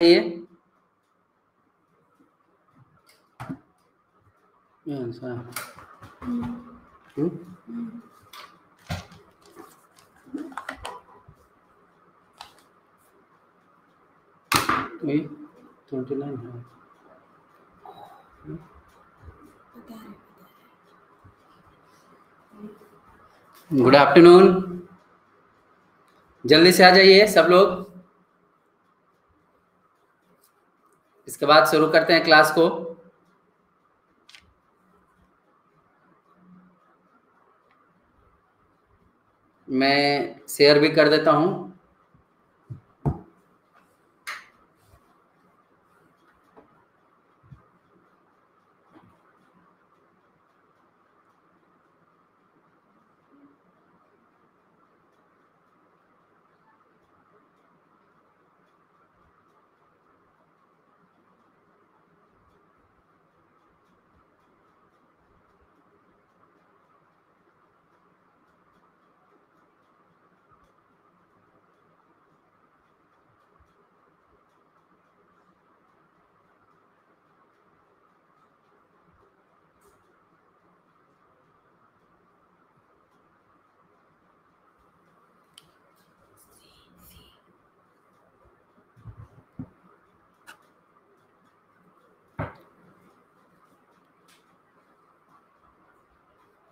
ये वही 29 है। गुड आफ्टरनून, जल्दी से आ जाइए सब लोग। इसके बाद शुरू करते हैं क्लास को। मैं शेयर भी कर देता हूं।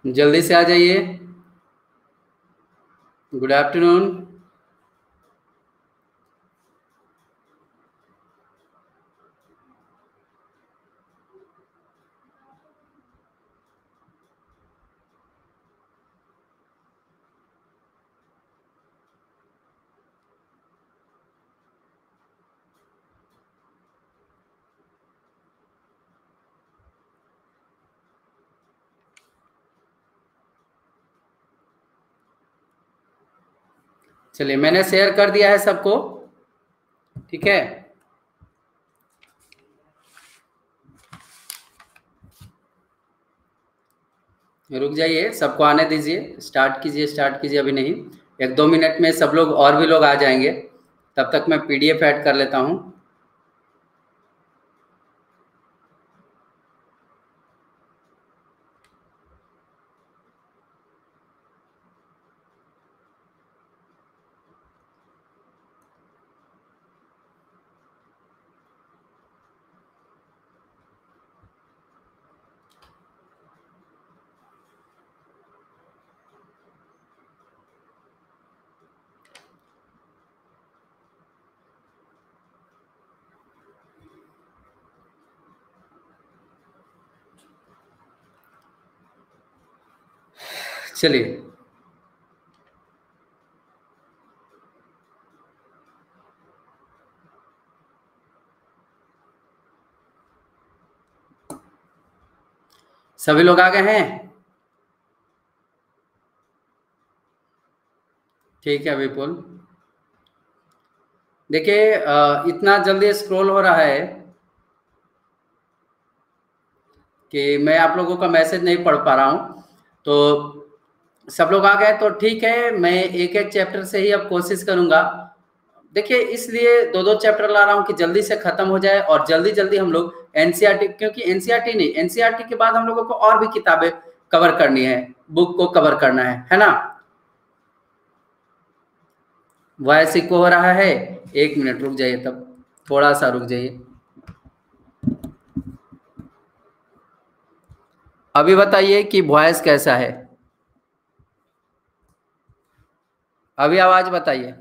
जल्दी से आ जाइए। Good afternoon. चलिए, मैंने शेयर कर दिया है सबको, ठीक है। रुक जाइए, सबको आने दीजिए, स्टार्ट कीजिए, अभी नहीं। 1-2 मिनट में सब लोग और भी लोग आ जाएंगे। तब तक मैं पीडीएफ ऐड कर लेता हूं। चलिए, सभी लोग आ गए हैं? ठीक है विपुल। देखिए, इतना जल्दी स्क्रॉल हो रहा है कि मैं आप लोगों का मैसेज नहीं पढ़ पा रहा हूं। तो सब लोग आ गए तो ठीक है, मैं एक एक चैप्टर से ही अब कोशिश करूंगा। देखिए, इसलिए 2-2 चैप्टर ला रहा हूं कि जल्दी से खत्म हो जाए और जल्दी जल्दी हम लोग एनसीईआरटी, क्योंकि एनसीईआरटी नहीं, एनसीईआरटी के बाद हम लोगों को और भी किताबें कवर करनी है, बुक को कवर करना है ना। वॉइस इको हो रहा है, 1 मिनट रुक जाइए, तब थोड़ा सा रुक जाइए। अभी बताइए कि वॉइस कैसा है, अभी आवाज बताइए।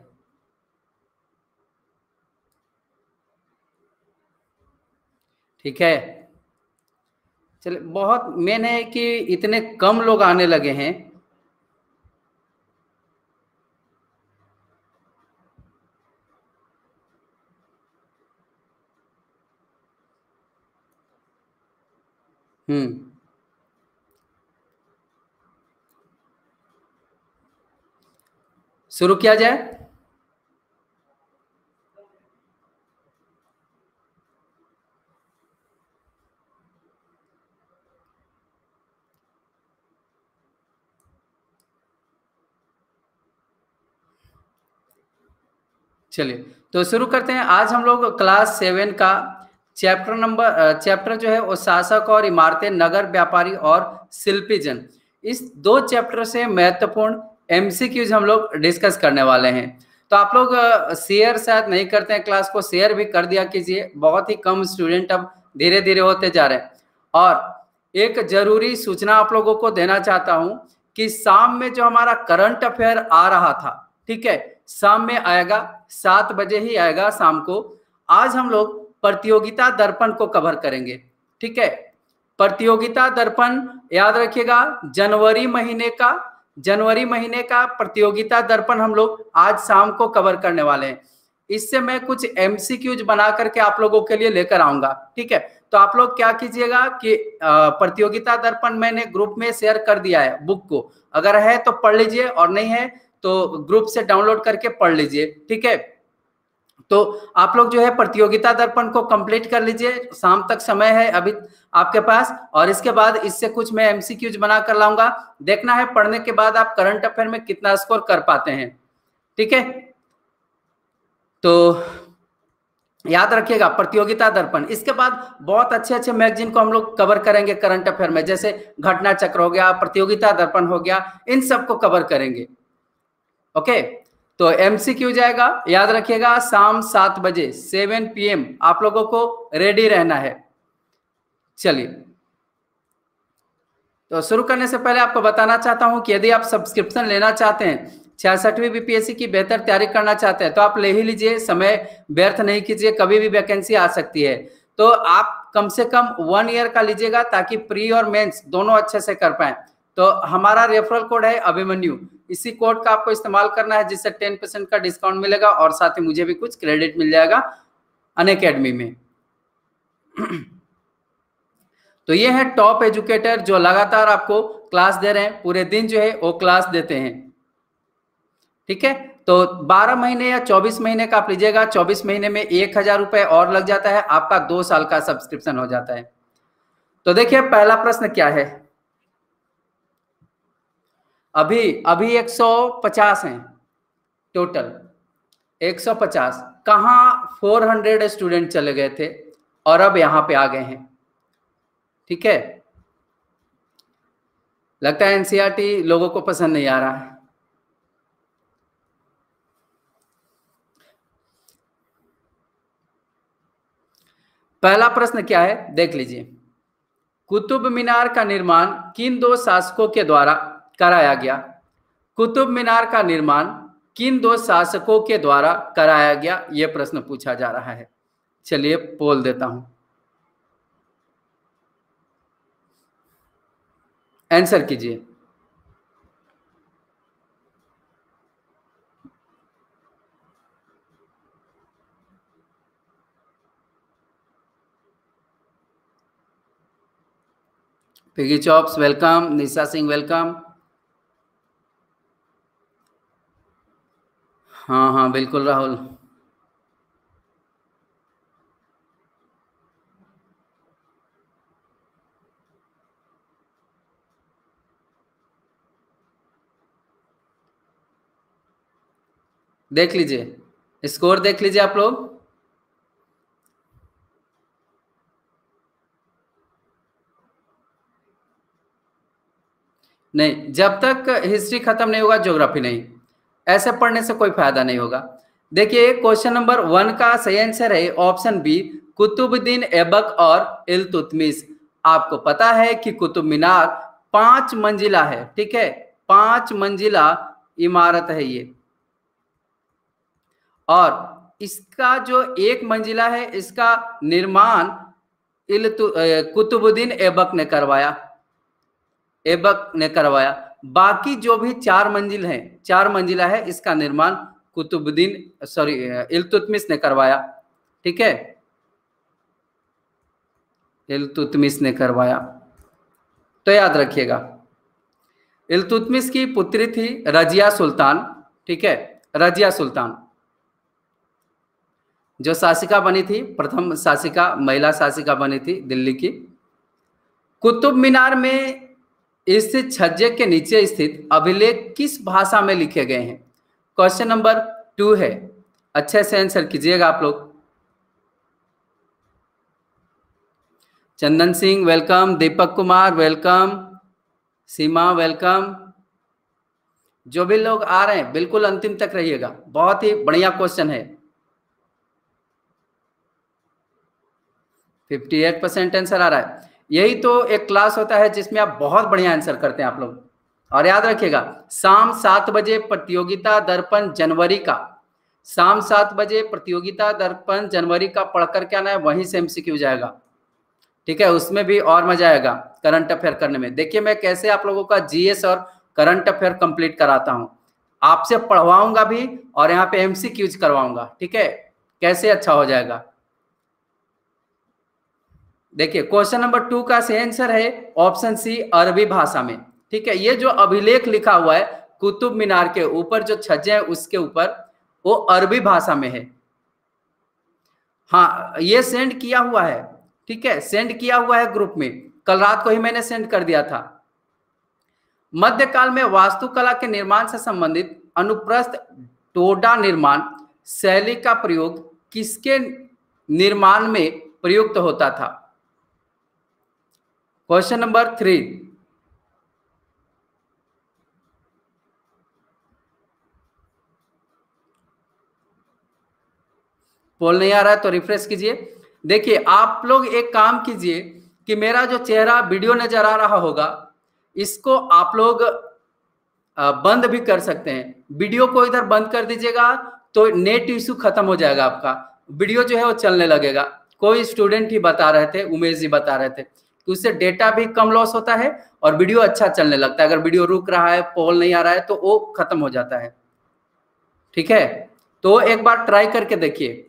ठीक है, चलिए। बहुत मेन है कि इतने कम लोग आने लगे हैं। शुरू किया जाए। चलिए तो शुरू करते हैं। आज हम लोग क्लास 7 का चैप्टर जो है वो शासक और इमारतें, नगर व्यापारी और शिल्पी जन, इस 2 चैप्टर से महत्वपूर्ण एमसीक्यूज हम लोग डिस्कस करने वाले हैं। तो आप लोग शेयर शायद नहीं करते हैं, क्लास को शेयर भी कर दिया कीजिए। बहुत ही कम स्टूडेंट अब धीरे धीरे होते जा रहे हैं। और एक जरूरी सूचना आप लोगों को देना चाहता हूं कि शाम में जो हमारा करंट अफेयर आ रहा था, ठीक है, शाम में आएगा, 7 बजे ही आएगा शाम को। आज हम लोग प्रतियोगिता दर्पण को कवर करेंगे, ठीक है। प्रतियोगिता दर्पण याद रखिएगा, जनवरी महीने का प्रतियोगिता दर्पण हम लोग आज शाम को कवर करने वाले हैं। इससे मैं कुछ एमसीक्यूज बना करके आप लोगों के लिए लेकर आऊंगा, ठीक है। तो आप लोग क्या कीजिएगा कि प्रतियोगिता दर्पण मैंने ग्रुप में शेयर कर दिया है बुक को, अगर है तो पढ़ लीजिए और नहीं है तो ग्रुप से डाउनलोड करके पढ़ लीजिए, ठीक है। तो आप लोग जो है प्रतियोगिता दर्पण को कंप्लीट कर लीजिए, शाम तक समय है अभी आपके पास। और इसके बाद इससे कुछ मैं एमसीक्यूज बना कर लाऊंगा। देखना है पढ़ने के बाद आप करंट अफेयर में कितना स्कोर कर पाते हैं, ठीक है। तो याद रखिएगा प्रतियोगिता दर्पण। इसके बाद बहुत अच्छे मैगजीन को हम लोग कवर करेंगे करंट अफेयर में, जैसे घटना चक्र हो गया, प्रतियोगिता दर्पण हो गया, इन सबको कवर करेंगे, ओके। तो एमसीक्यू जाएगा, याद रखिएगा, शाम 7 बजे 7 PM आप लोगों को रेडी रहना है। चलिए तो शुरू करने से पहले आपको बताना चाहता हूं कि यदि आप सब्सक्रिप्शन लेना चाहते हैं, 66वीं बीपीएससी की बेहतर तैयारी करना चाहते हैं, तो आप ले ही लीजिए, समय व्यर्थ नहीं कीजिए, कभी भी वैकेंसी आ सकती है। तो आप कम से कम 1 ईयर का लीजिएगा ताकि प्री और मेंस दोनों अच्छे से कर पाए। तो हमारा रेफरल कोड है अभिमन्यु, इसी कोड का आपको इस्तेमाल करना है, जिससे 10% का डिस्काउंट मिलेगा और साथ ही मुझे भी कुछ क्रेडिट मिल जाएगा अनअकैडमी में। तो ये है टॉप एजुकेटर जो लगातार आपको क्लास दे रहे हैं, पूरे दिन जो है वो क्लास देते हैं, ठीक है। तो 12 महीने या 24 महीने का आप लीजिएगा, 24 महीने में 1000 रुपए और लग जाता है, आपका 2 साल का सब्सक्रिप्शन हो जाता है। तो देखिए पहला प्रश्न क्या है, अभी 150 हैं टोटल, 150 कहाँ 400 स्टूडेंट चले गए थे और अब यहां पे आ गए हैं, ठीक है। लगता है एनसीईआरटी लोगों को पसंद नहीं आ रहा है। पहला प्रश्न क्या है देख लीजिए, कुतुब मीनार का निर्माण किन 2 शासकों के द्वारा कराया गया? कुतुब मीनार का निर्माण किन 2 शासकों के द्वारा कराया गया, यह प्रश्न पूछा जा रहा है। चलिए बोल देता हूं, आंसर कीजिए। Piggy chops welcome, Nisha Singh welcome. हाँ बिल्कुल राहुल। देख लीजिए स्कोर, देख लीजिए आप लोग। नहीं, जब तक हिस्ट्री खत्म नहीं होगा ज्योग्राफी नहीं, ऐसे पढ़ने से कोई फायदा नहीं होगा। देखिए क्वेश्चन नंबर 1 का सही आंसर है ऑप्शन बी, कुतुबुद्दीन ऐबक और इल्तुतमिश। आपको पता है कि कुतुब मीनार 5 मंजिला है, ठीक है, 5 मंजिला इमारत है ये, और इसका जो 1 मंजिला है इसका निर्माण कुतुबुद्दीन ऐबक ने करवाया। बाकी जो भी 4 मंजिला है इसका निर्माण इल्तुतमिश ने करवाया, ठीक है, इल्तुतमिश ने करवाया। तो याद रखिएगा, इल्तुतमिश की पुत्री थी रजिया सुल्तान, ठीक है, रजिया सुल्तान जो शासिका बनी थी, प्रथम शासिका, महिला शासिका बनी थी दिल्ली की। कुतुब मीनार में स्थित छज्जे के नीचे स्थित अभिलेख किस भाषा में लिखे गए हैं? क्वेश्चन नंबर 2 है, अच्छे से आंसर कीजिएगा आप लोग। चंदन सिंह वेलकम, दीपक कुमार वेलकम, सीमा वेलकम। जो भी लोग आ रहे हैं बिल्कुल अंतिम तक रहिएगा, बहुत ही बढ़िया क्वेश्चन है। 58% आंसर आ रहा है। यही तो एक क्लास होता है जिसमें आप बहुत बढ़िया आंसर करते हैं आप लोग। और याद रखिएगा, शाम 7 बजे प्रतियोगिता दर्पण जनवरी का, शाम 7 बजे प्रतियोगिता दर्पण जनवरी का पढ़कर के आना है, वहीं से एमसीक्यू जाएगा। ठीक है, उसमें भी और मजा आएगा करंट अफेयर करने में। देखिए मैं कैसे आप लोगों का जीएस और करंट अफेयर कंप्लीट कराता हूं, आपसे पढ़वाऊंगा भी और यहाँ पे एमसीक्यूज करवाऊंगा। ठीक है, कैसे अच्छा हो जाएगा। देखिए क्वेश्चन नंबर 2 का सही आंसर है ऑप्शन सी, अरबी भाषा में। ठीक है, ये जो अभिलेख लिखा हुआ है कुतुब मीनार के ऊपर, जो छज्जे हैं उसके ऊपर, वो अरबी भाषा में है। हाँ, ये सेंड किया हुआ है। ठीक है, सेंड किया हुआ है ग्रुप में, कल रात को ही मैंने सेंड कर दिया था। मध्यकाल में वास्तुकला के निर्माण से संबंधित अनुप्रस्थ टोडा निर्माण शैली का प्रयोग किसके निर्माण में प्रयुक्त होता था? Question number 3। पोल नहीं आ रहा है तो रिफ्रेश कीजिए। देखिए आप लोग एक काम कीजिए कि मेरा जो चेहरा वीडियो नजर आ रहा होगा, इसको आप लोग बंद भी कर सकते हैं। वीडियो को इधर बंद कर दीजिएगा तो नेट इशू खत्म हो जाएगा आपका, वीडियो जो है वो चलने लगेगा। कोई स्टूडेंट ही बता रहे थे, उमेश जी बता रहे थे कि उससे डेटा भी कम लॉस होता है और वीडियो अच्छा चलने लगता है। अगर वीडियो रुक रहा है, पोल नहीं आ रहा है, तो वो खत्म हो जाता है। ठीक है, तो एक बार ट्राई करके देखिए।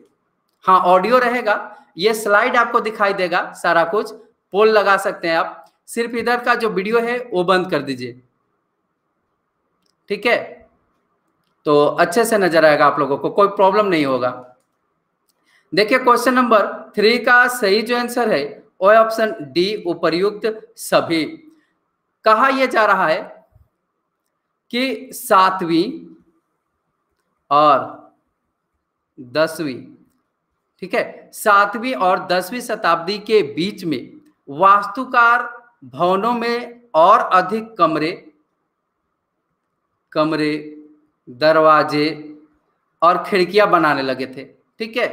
हाँ, ऑडियो रहेगा, ये स्लाइड आपको दिखाई देगा सारा कुछ, पोल लगा सकते हैं आप। सिर्फ इधर का जो वीडियो है वो बंद कर दीजिए। ठीक है, तो अच्छे से नजर आएगा आप लोगों को, कोई प्रॉब्लम नहीं होगा। देखिए क्वेश्चन नंबर 3 का सही जो आंसर है वो है ऑप्शन डी, उपर्युक्त सभी। कहा यह जा रहा है कि 7वीं और 10वीं, ठीक है, 7वीं और 10वीं शताब्दी के बीच में वास्तुकार भवनों में और अधिक कमरे, दरवाजे और खिड़कियां बनाने लगे थे। ठीक है,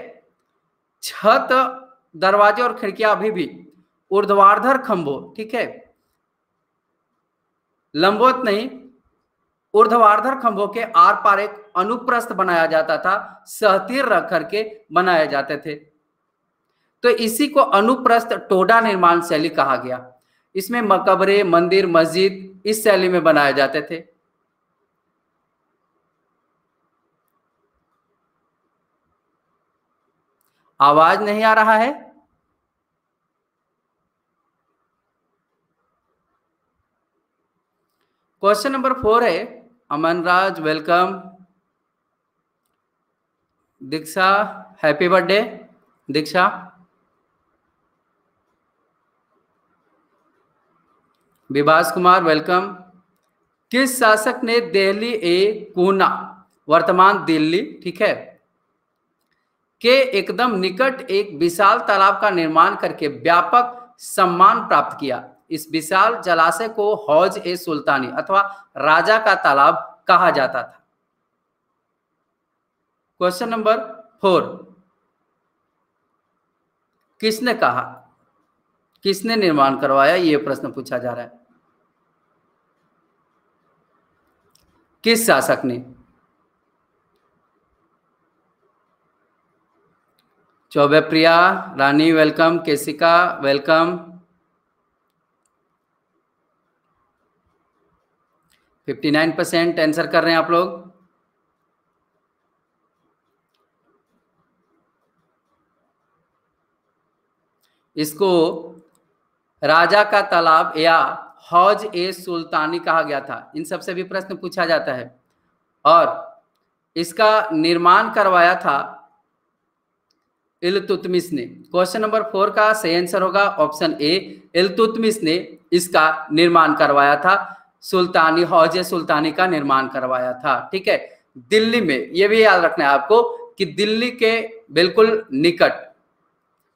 छत, दरवाजे और खिड़कियां अभी भी ऊर्ध्वाधर खंभों, ठीक है, लंबवत नहीं, ऊर्ध्वाधर खंभों के आर पार एक अनुप्रस्थ बनाया जाता था, सहतीर रख करके बनाए जाते थे। तो इसी को अनुप्रस्थ टोडा निर्माण शैली कहा गया। इसमें मकबरे, मंदिर, मस्जिद इस शैली में बनाए जाते थे। आवाज नहीं आ रहा है? क्वेश्चन नंबर 4 है, अमन राज वेलकम, दीक्षा हैप्पी बर्थडे दीक्षा। विभास कुमार वेलकम। किस शासक ने दिल्ली पूना, वर्तमान दिल्ली, ठीक है, के एकदम निकट एक विशाल तालाब का निर्माण करके व्यापक सम्मान प्राप्त किया? इस विशाल जलाशय को हौज ए सुल्तानी अथवा राजा का तालाब कहा जाता था। क्वेश्चन नंबर 4, किसने कहा, किसने निर्माण करवाया, ये प्रश्न पूछा जा रहा है। किस शासक ने? चौबे प्रिया रानी वेलकम, केसिका वेलकम। 59% आंसर कर रहे हैं आप लोग। इसको राजा का तालाब या हौज ए सुल्तानी कहा गया था। इन सबसे भी प्रश्न पूछा जाता है। और इसका निर्माण करवाया था इल्तुतमिश ने। क्वेश्चन नंबर 4 का सही आंसर होगा ऑप्शन ए, इल्तुतमिश ने इसका निर्माण करवाया था। सुल्तानी, हौज ए सुल्तानी का निर्माण करवाया था। ठीक है, दिल्ली में, ये भी याद रखना है आपको कि दिल्ली के बिल्कुल निकट।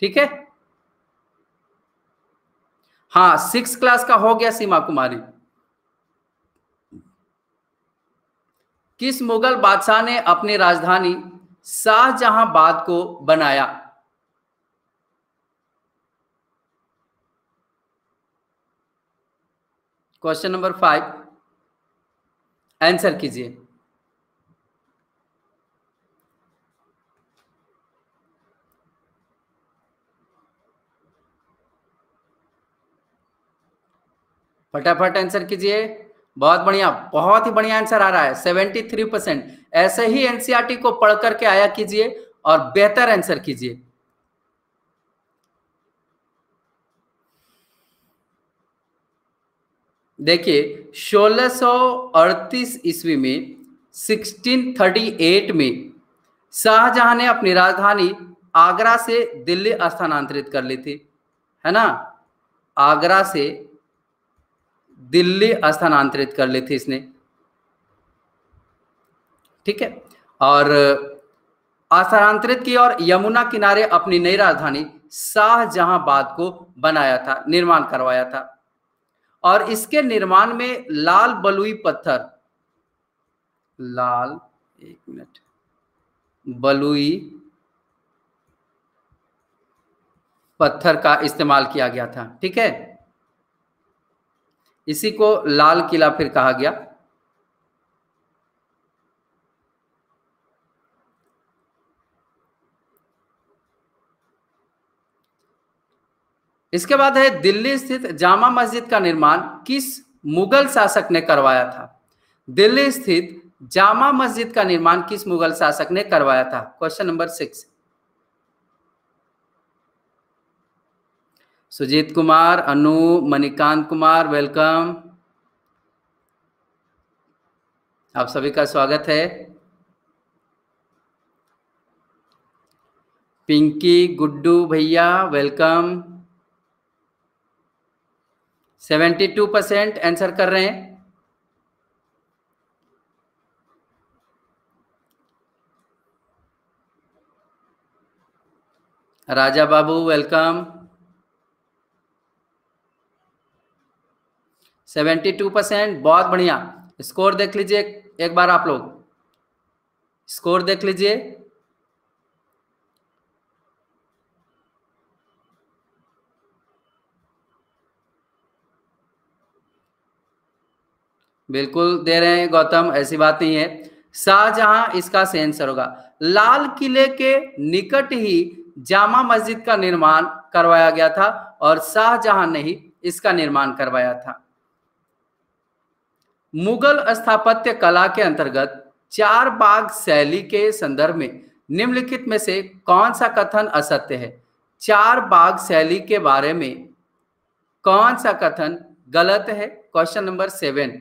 ठीक है, हाँ 6 क्लास का हो गया सीमा कुमारी। किस मुगल बादशाह ने अपनी राजधानी शाहजहांबाद को बनाया? क्वेश्चन नंबर 5, आंसर कीजिए। फटाफट आंसर कीजिए। बहुत बढ़िया, बहुत ही बढ़िया आंसर आ रहा है, 73%। ऐसे ही एनसीईआरटी को पढ़ करके आया कीजिए और बेहतर आंसर कीजिए। देखिए 1638 ईस्वी में 1638 में शाहजहां ने अपनी राजधानी आगरा से दिल्ली स्थानांतरित कर ली थी, है ना। आगरा से दिल्ली स्थानांतरित कर ली थी इसने, ठीक है। और स्थानांतरित की और यमुना किनारे अपनी नई राजधानी शाहजहांबाद को बनाया था, निर्माण करवाया था। और इसके निर्माण में लाल बलुई पत्थर, लाल, एक मिनट, बलुई पत्थर का इस्तेमाल किया गया था, ठीक है। इसी को लाल किला फिर कहा गया। इसके बाद है दिल्ली स्थित जामा मस्जिद का निर्माण किस मुगल शासक ने करवाया था? दिल्ली स्थित जामा मस्जिद का निर्माण किस मुगल शासक ने करवाया था? Question number 6। सुजीत कुमार, अनु, मणिकांत कुमार, वेलकम, आप सभी का स्वागत है। पिंकी, गुड्डू भैया, वेलकम। 72% आंसर कर रहे हैं। राजा बाबू, वेलकम। 72%, बहुत बढ़िया। स्कोर देख लीजिए एक बार, आप लोग स्कोर देख लीजिए। बिल्कुल दे रहे हैं गौतम, ऐसी बात नहीं है। शाहजहां इसका सही आंसर होगा। लाल किले के निकट ही जामा मस्जिद का निर्माण करवाया गया था और शाहजहां ने ही इसका निर्माण करवाया था। मुगल स्थापत्य कला के अंतर्गत चार बाग शैली के संदर्भ में निम्नलिखित में से कौन सा कथन असत्य है? चार बाग शैली के बारे में कौन सा कथन गलत है? Question number 7।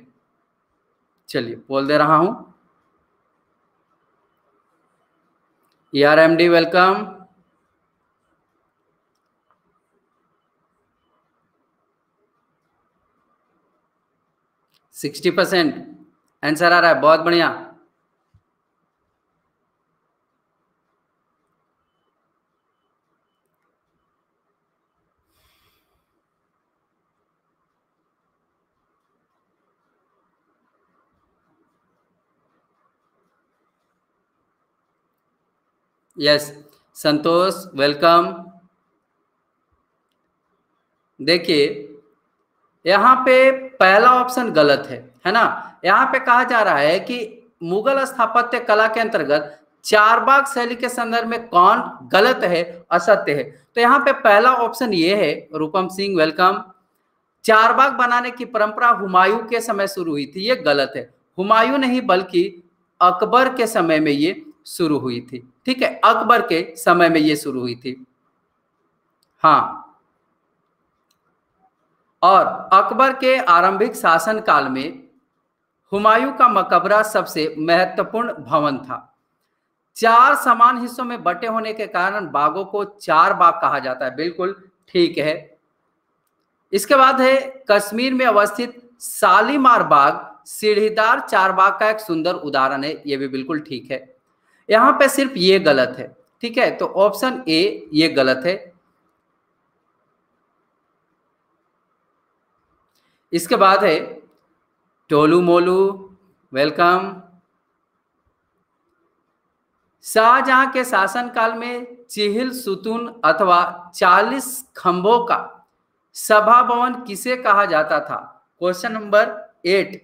चलिए बोल दे रहा हूं। ERMD, welcome. सिक्सटी % आंसर आ रहा है, बहुत बढ़िया। यस, संतोष, वेलकम। देखिए यहां पे पहला ऑप्शन गलत है ना। यहां पे कहा जा रहा है कि मुगल स्थापत्य कला के अंतर्गत चारबाग शैली के संदर्भ में कौन गलत है, असत्य है। तो यहाँ पे पहला ऑप्शन ये है। रूपम सिंह, वेलकम। चारबाग बनाने की परंपरा हुमायूं के समय शुरू हुई थी, ये गलत है। हुमायूं नहीं बल्कि अकबर के समय में ये शुरू हुई थी, ठीक है। अकबर के समय में ये शुरू हुई थी, हाँ। और अकबर के आरंभिक शासन काल में हुमायूं का मकबरा सबसे महत्वपूर्ण भवन था। चार समान हिस्सों में बटे होने के कारण बागों को चार बाग कहा जाता है, बिल्कुल ठीक है। इसके बाद है कश्मीर में अवस्थित शालीमार बाग सीढ़ीदार चार बाग का एक सुंदर उदाहरण है, यह भी बिल्कुल ठीक है। यहां पे सिर्फ ये गलत है, ठीक है, तो ऑप्शन ए ये गलत है। इसके बाद है टोलू मोलू, वेलकम। शाहजहां के शासनकाल में चिहिल सुतून अथवा 40 खंभों का सभा भवन किसे कहा जाता था? क्वेश्चन नंबर 8,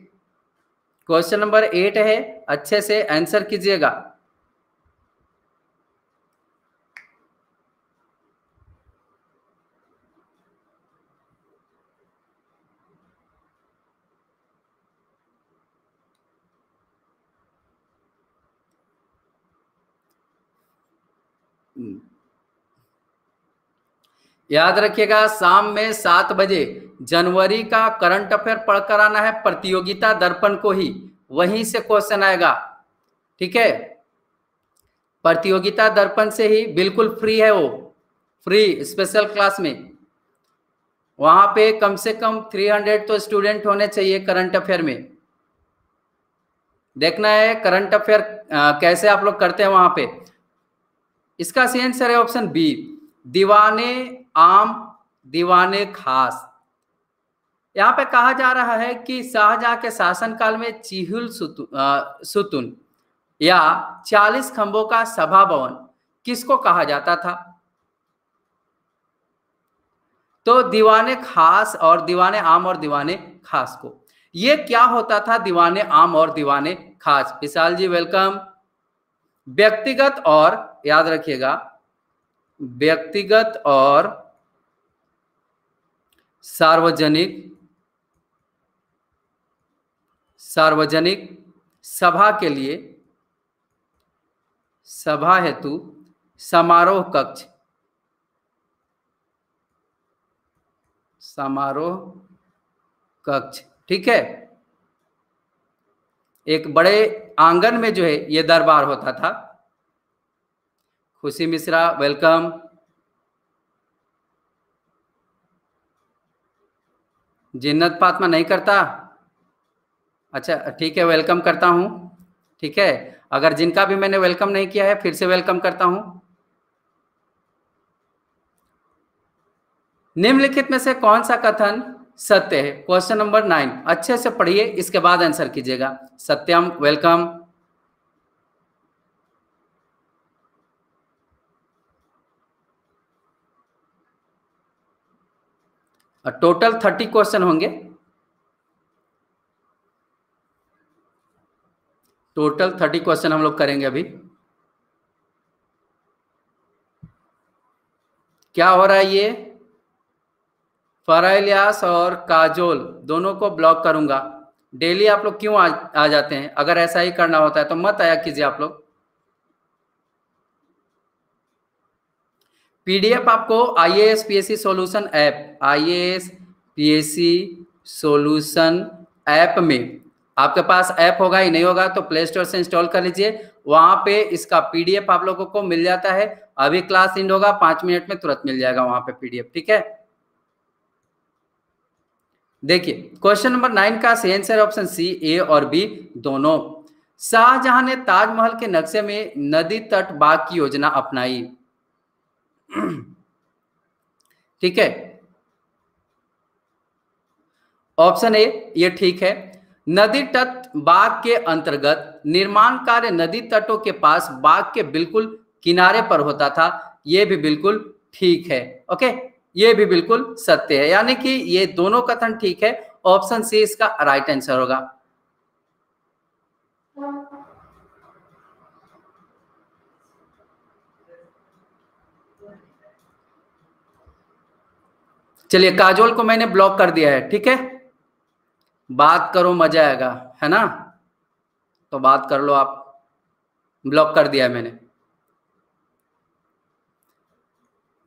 क्वेश्चन नंबर 8 है, अच्छे से आंसर कीजिएगा। याद रखिएगा, शाम में 7 बजे जनवरी का करंट अफेयर पढ़कर आना है, प्रतियोगिता दर्पण को ही, वहीं से क्वेश्चन आएगा, ठीक है। प्रतियोगिता दर्पण से ही, बिल्कुल फ्री है वो, फ्री स्पेशल क्लास में। वहां पे कम से कम 300 तो स्टूडेंट होने चाहिए करंट अफेयर में। देखना है करंट अफेयर कैसे आप लोग करते हैं वहां पे। इसका सही आंसर है ऑप्शन बी, दीवाने आम दीवाने खास। यहां पे कहा जा रहा है कि शाहजहां के शासनकाल में चिहुल सुतून या 40 खंभों का सभा भवन किसको कहा जाता था? तो दीवाने खास और दीवाने आम और दीवाने खास को। ये क्या होता था दीवाने आम और दीवाने खास? विशाल जी वेलकम। व्यक्तिगत और, याद रखिएगा, व्यक्तिगत और सार्वजनिक सभा के लिए, सभा हेतु समारोह कक्ष, समारोह कक्ष, ठीक है। एक बड़े आंगन में जो है ये दरबार होता था। खुशी मिश्रा वेलकम। जिन्नत फातिमा नहीं करता, अच्छा ठीक है, वेलकम करता हूं, ठीक है। अगर जिनका भी मैंने वेलकम नहीं किया है फिर से वेलकम करता हूं। निम्नलिखित में से कौन सा कथन सत्य है? क्वेश्चन नंबर 9, अच्छे से पढ़िए, इसके बाद आंसर कीजिएगा। सत्यम वेलकम। टोटल 30 क्वेश्चन होंगे, टोटल 30 क्वेश्चन हम लोग करेंगे अभी। क्या हो रहा है ये? फराह इलियास और काजोल दोनों को ब्लॉक करूंगा। डेली आप लोग क्यों आ जाते हैं? अगर ऐसा ही करना होता है तो मत आया कीजिए आप लोग। पीडीएफ आपको IAS PSC solution app, IAS PSC solution app में, आपके पास ऐप होगा ही, नहीं होगा तो प्ले स्टोर से इंस्टॉल कर लीजिए। वहां पे इसका पीडीएफ आप लोगों को मिल जाता है। अभी क्लास एंड होगा, 5 मिनट में तुरंत मिल जाएगा वहां पे पीडीएफ, ठीक है। देखिए क्वेश्चन नंबर 9 का सही आंसर ऑप्शन सी, ए और बी दोनों। शाहजहां ने ताजमहल के नक्शे में नदी तट बाग की योजना अपनाई, ठीक है। ऑप्शन ए ये ठीक है। नदी तट बाग के अंतर्गत निर्माण कार्य नदी तटों के पास बाग के बिल्कुल किनारे पर होता था, ये भी बिल्कुल ठीक है, ओके, ये भी बिल्कुल सत्य है, यानी कि ये दोनों कथन ठीक है। ऑप्शन सी इसका राइट आंसर होगा। चलिए काजोल को मैंने ब्लॉक कर दिया है, ठीक है। बात करो मजा आएगा, है ना, तो बात कर लो आप। ब्लॉक कर दिया है मैंने।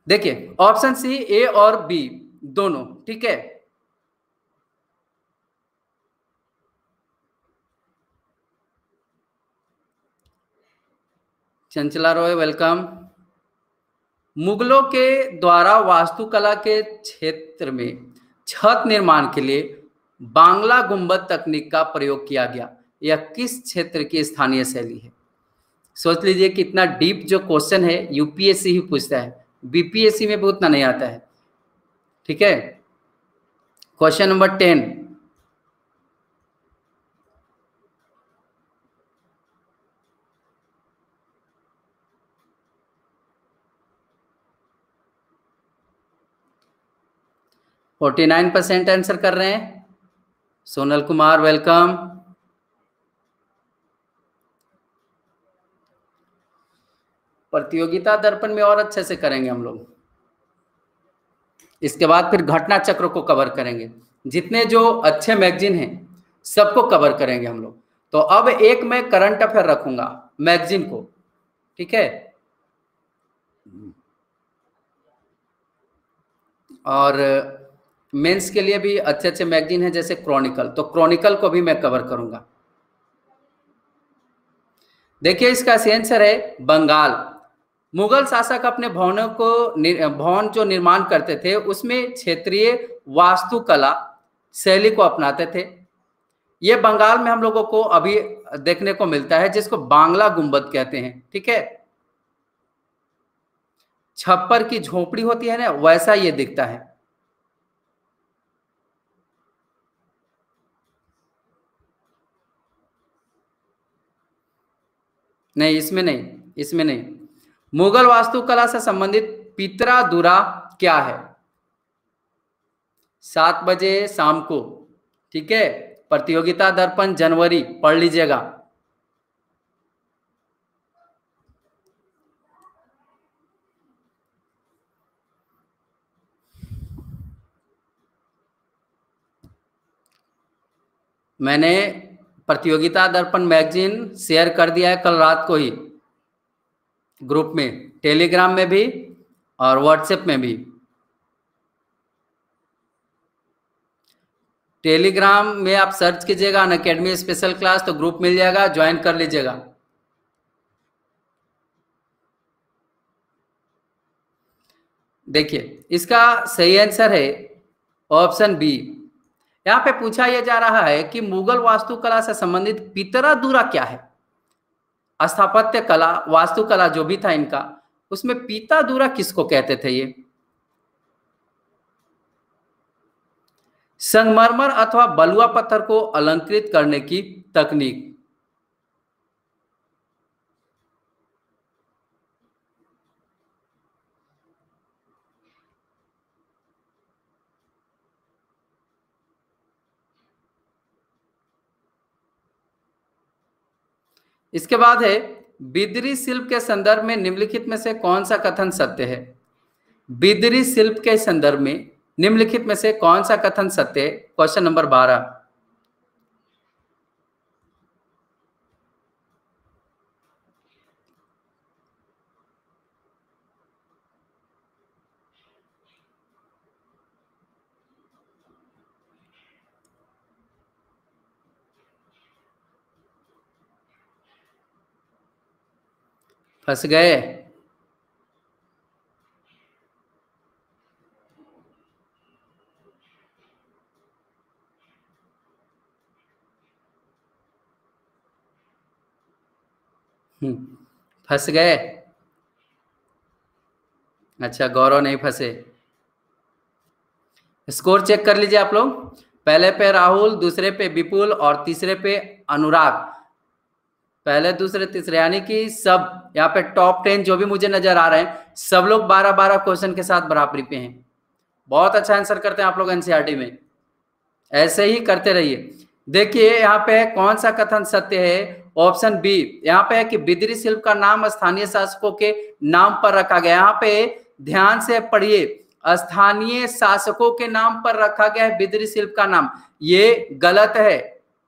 देखिए ऑप्शन सी, ए और बी दोनों, ठीक है। चंचला रॉय वेलकम। मुगलों के द्वारा वास्तुकला के क्षेत्र में छत निर्माण के लिए बांग्ला गुंबद तकनीक का प्रयोग किया गया। यह किस क्षेत्र की स्थानीय शैली है? सोच लीजिए कितना डीप जो क्वेश्चन है यूपीएससी ही पूछता है, बीपीएससी में भी उतना नहीं आता है। ठीक है, क्वेश्चन नंबर 10, %49 आंसर कर रहे हैं। सोनल कुमार वेलकम। प्रतियोगिता दर्पण में और अच्छे से करेंगे हम लोग। इसके बाद फिर घटना चक्र को कवर करेंगे, जितने जो अच्छे मैगजीन हैं सबको कवर करेंगे हम लोग। तो अब एक मैं करंट अफेयर रखूंगा मैगजीन को, ठीक है, और मेंस के लिए भी अच्छे अच्छे मैगजीन हैं जैसे क्रॉनिकल, तो क्रॉनिकल को भी मैं कवर करूंगा। देखिए इसका सही आंसर है बंगाल। मुगल शासक अपने भवनों को भवन जो निर्माण करते थे उसमें क्षेत्रीय वास्तुकला शैली को अपनाते थे। ये बंगाल में हम लोगों को अभी देखने को मिलता है, जिसको बांग्ला गुंबद कहते हैं। ठीक है, छप्पर की झोपड़ी होती है ना, वैसा ये दिखता है। नहीं, इसमें नहीं, इसमें नहीं। मुगल वास्तुकला से संबंधित पितरादुरा क्या है? 7 बजे शाम को, ठीक है, प्रतियोगिता दर्पण जनवरी, पढ़ लीजिएगा। मैंने प्रतियोगिता दर्पण मैगजीन शेयर कर दिया है कल रात को ही ग्रुप में, टेलीग्राम में भी और व्हाट्सएप में भी। टेलीग्राम में आप सर्च कीजिएगा अनअकैडमी स्पेशल क्लास, तो ग्रुप मिल जाएगा, ज्वाइन कर लीजिएगा। देखिए इसका सही आंसर है ऑप्शन बी। यहां पे पूछा यह जा रहा है कि मुगल वास्तुकला से संबंधित पितरादुरा क्या है? स्थापत्य कला, वास्तुकला जो भी था इनका, उसमें पितरादुरा किसको कहते थे? ये संगमरमर अथवा बलुआ पत्थर को अलंकृत करने की तकनीक। इसके बाद है बिदरी शिल्प के संदर्भ में निम्नलिखित में से कौन सा कथन सत्य है? बिदरी शिल्प के संदर्भ में निम्नलिखित में से कौन सा कथन सत्य है? Question number 12। फंस गए? फंस गए? अच्छा, गौरव नहीं फंसे। स्कोर चेक कर लीजिए आप लोग। पहले पे राहुल, दूसरे पे विपुल और तीसरे पे अनुराग। पहले दूसरे तीसरे यानी कि सब यहाँ पे टॉप 10 जो भी मुझे नजर आ रहे हैं सब लोग 12-12 क्वेश्चन के साथ बराबरी पे हैं। बहुत अच्छा आंसर करते हैं आप लोग एनसीईआरटी में, ऐसे ही करते रहिए। देखिए यहाँ पे कौन सा कथन सत्य है? Option B. यहाँ पे है कि बिदरी शिल्प का नाम स्थानीय शासकों के नाम पर रखा गया। यहाँ पे ध्यान से पढ़िए, स्थानीय शासकों के नाम पर रखा गया है बिदरी शिल्प का नाम, ये गलत है।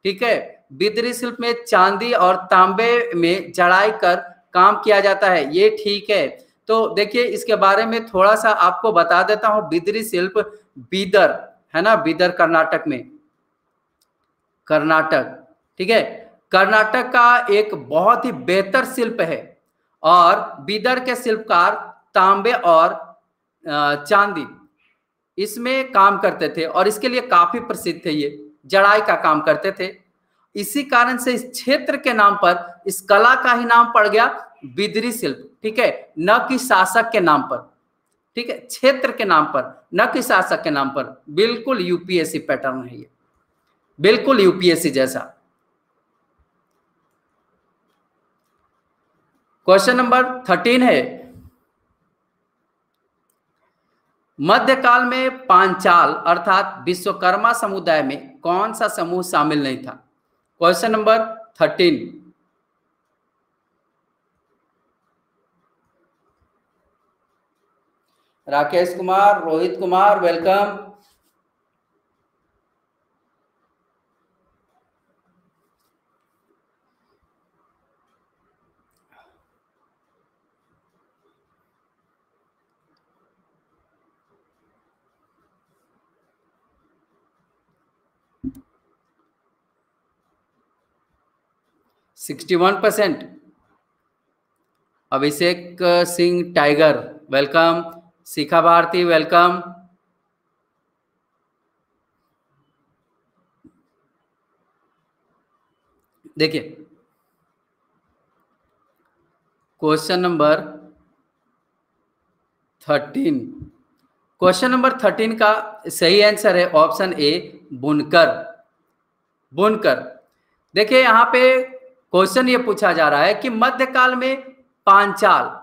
ठीक है, बिदरी शिल्प में चांदी और तांबे में जड़ाई कर काम किया जाता है, ये ठीक है। तो देखिए इसके बारे में थोड़ा सा आपको बता देता हूं। बिदरी शिल्प बीदर है ना, बीदर कर्नाटक में, कर्नाटक, ठीक है, कर्नाटक का एक बहुत ही बेहतर शिल्प है और बीदर के शिल्पकार तांबे और चांदी इसमें काम करते थे और इसके लिए काफी प्रसिद्ध थे। ये जड़ाई का काम करते थे इसी कारण से इस क्षेत्र के नाम पर इस कला का ही नाम पड़ गया बिदरी शिल्प, ठीक है, न कि शासक के नाम पर, ठीक है, क्षेत्र के नाम पर, न कि शासक के नाम पर। बिल्कुल यूपीएससी पैटर्न है ये, बिल्कुल यूपीएससी जैसा। क्वेश्चन नंबर 13 है, मध्यकाल में पांचाल अर्थात विश्वकर्मा समुदाय में कौन सा समूह शामिल नहीं था? Question number 13। Rakesh Kumar, Rohit Kumar, welcome. Sixty 61%। Abhishek Singh tiger, welcome. शिखा भारती, वेलकम। देखिए क्वेश्चन नंबर 13, क्वेश्चन नंबर 13 का सही आंसर है ऑप्शन ए, बुनकर। बुनकर। देखिए यहां पे क्वेश्चन ये पूछा जा रहा है कि मध्यकाल में पांचाल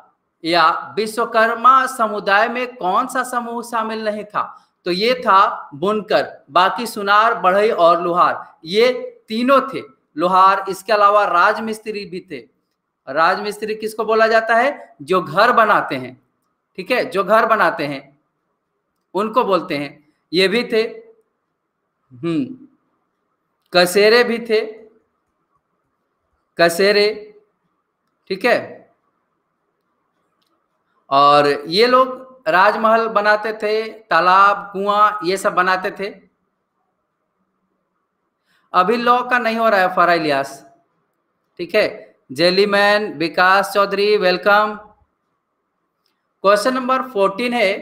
या विश्वकर्मा समुदाय में कौन सा समूह शामिल नहीं था? तो ये था बुनकर, बाकी सुनार, बढ़ई और लोहार, ये तीनों थे। लोहार, इसके अलावा राजमिस्त्री भी थे। राजमिस्त्री किसको बोला जाता है? जो घर बनाते हैं, ठीक है, जो घर बनाते हैं उनको बोलते हैं, ये भी थे। कसेरे भी थे, कसेरे, ठीक है। और ये लोग राजमहल बनाते थे, तालाब, कुआं, ये सब बनाते थे। अभी लॉ का नहीं हो रहा है फरा इलियास, ठीक है। जेलीमैन, विकास चौधरी, वेलकम। क्वेश्चन नंबर 14 है,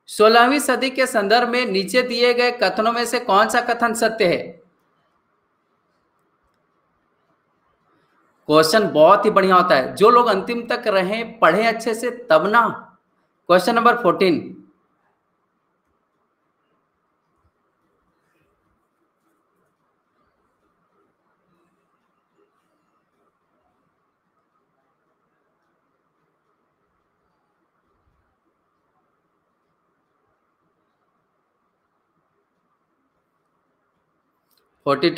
16वीं सदी के संदर्भ में नीचे दिए गए कथनों में से कौन सा कथन सत्य है? क्वेश्चन बहुत ही बढ़िया होता है, जो लोग अंतिम तक रहे, पढ़े अच्छे से, तब ना। क्वेश्चन नंबर 14, फोर्टी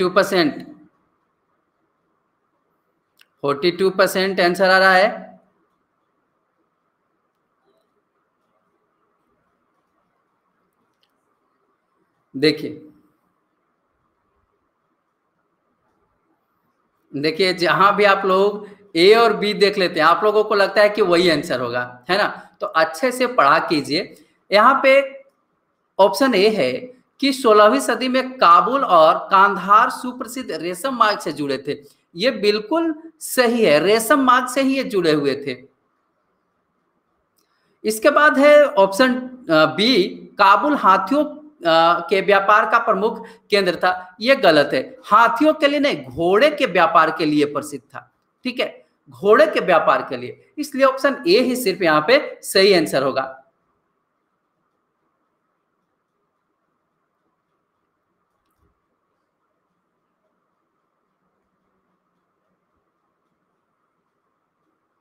42% आंसर आ रहा है। देखिए देखिए जहां भी आप लोग ए और बी देख लेते हैं, आप लोगों को लगता है कि वही आंसर होगा, है ना? तो अच्छे से पढ़ा कीजिए। यहाँ पे ऑप्शन ए है कि 16वीं सदी में काबुल और कांधार सुप्रसिद्ध रेशम मार्ग से जुड़े थे। ये बिल्कुल सही है, रेशम मार्ग से ही ये जुड़े हुए थे। इसके बाद है ऑप्शन बी, काबुल हाथियों के व्यापार का प्रमुख केंद्र था। यह गलत है, हाथियों के लिए नहीं, घोड़े के व्यापार के लिए प्रसिद्ध था, ठीक है, घोड़े के व्यापार के लिए। इसलिए ऑप्शन ए ही सिर्फ यहां पे सही आंसर होगा।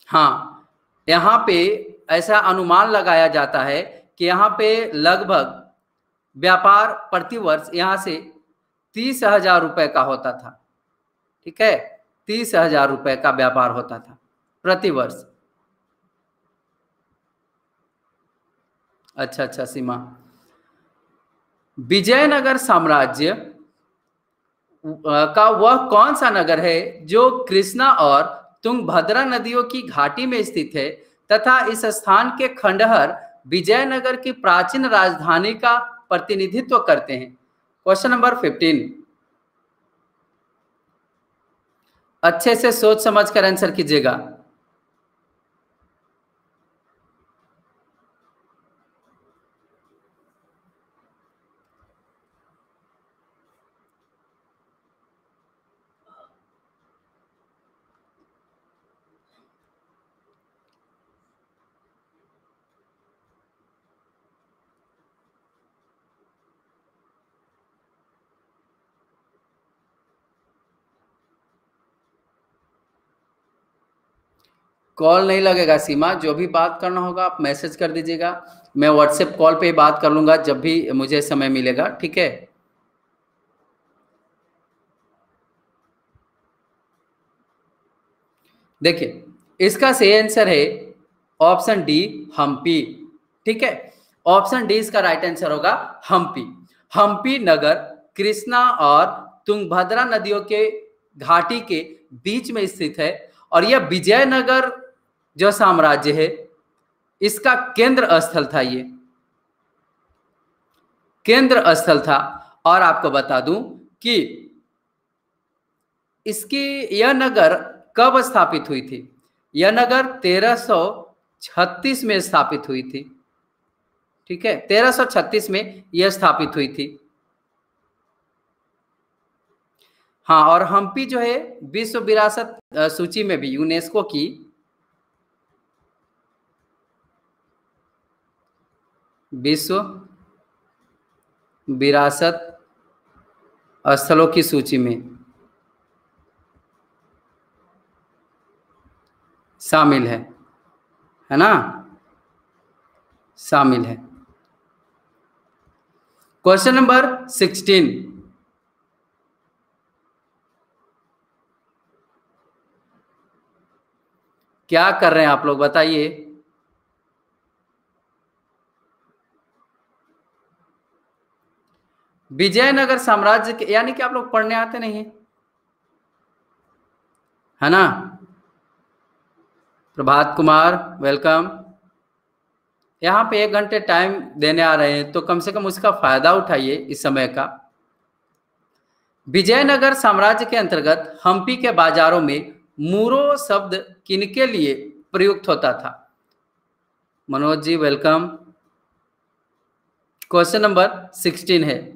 हाँ, यहाँ पे ऐसा अनुमान लगाया जाता है कि यहाँ पे लगभग व्यापार प्रतिवर्ष यहाँ से 30,000 रुपए का होता था, ठीक है, 30,000 रुपए का व्यापार होता था प्रतिवर्ष। अच्छा अच्छा सीमा, विजयनगर साम्राज्य का वह कौन सा नगर है जो कृष्णा और तुंगभद्रा नदियों की घाटी में स्थित है तथा इस स्थान के खंडहर विजयनगर की प्राचीन राजधानी का प्रतिनिधित्व करते हैं? क्वेश्चन नंबर 15, अच्छे से सोच समझ कर आंसर कीजिएगा। कॉल नहीं लगेगा सीमा, जो भी बात करना होगा आप मैसेज कर दीजिएगा, मैं व्हाट्सएप कॉल पे ही बात कर लूंगा जब भी मुझे समय मिलेगा, ठीक है। देखिए इसका सही आंसर है ऑप्शन डी, हम्पी, ठीक है। ऑप्शन डी इसका राइट आंसर होगा हम्पी। हम्पी नगर कृष्णा और तुंगभद्रा नदियों के घाटी के बीच में स्थित है और यह विजयनगर जो साम्राज्य है इसका केंद्र स्थल था, ये केंद्र स्थल था। और आपको बता दूं कि इसकी यह नगर कब स्थापित हुई थी? यह नगर 1336 में स्थापित हुई थी, ठीक है, 1336 में यह स्थापित हुई थी। हाँ, और हम्पी जो है विश्व विरासत सूची में भी, यूनेस्को की विश्व विरासत स्थलों की सूची में शामिल है ना, शामिल है। क्वेश्चन नंबर 16, क्या कर रहे हैं आप लोग बताइए। विजयनगर साम्राज्य के, यानी कि आप लोग पढ़ने आते नहीं है ना। प्रभात कुमार वेलकम। यहाँ पे 1 घंटे टाइम देने आ रहे हैं तो कम से कम उसका फायदा उठाइए इस समय का। विजयनगर साम्राज्य के अंतर्गत हम्पी के बाजारों में मूरो शब्द किनके लिए प्रयुक्त होता था? Manoj ji welcome. Question number 16 है।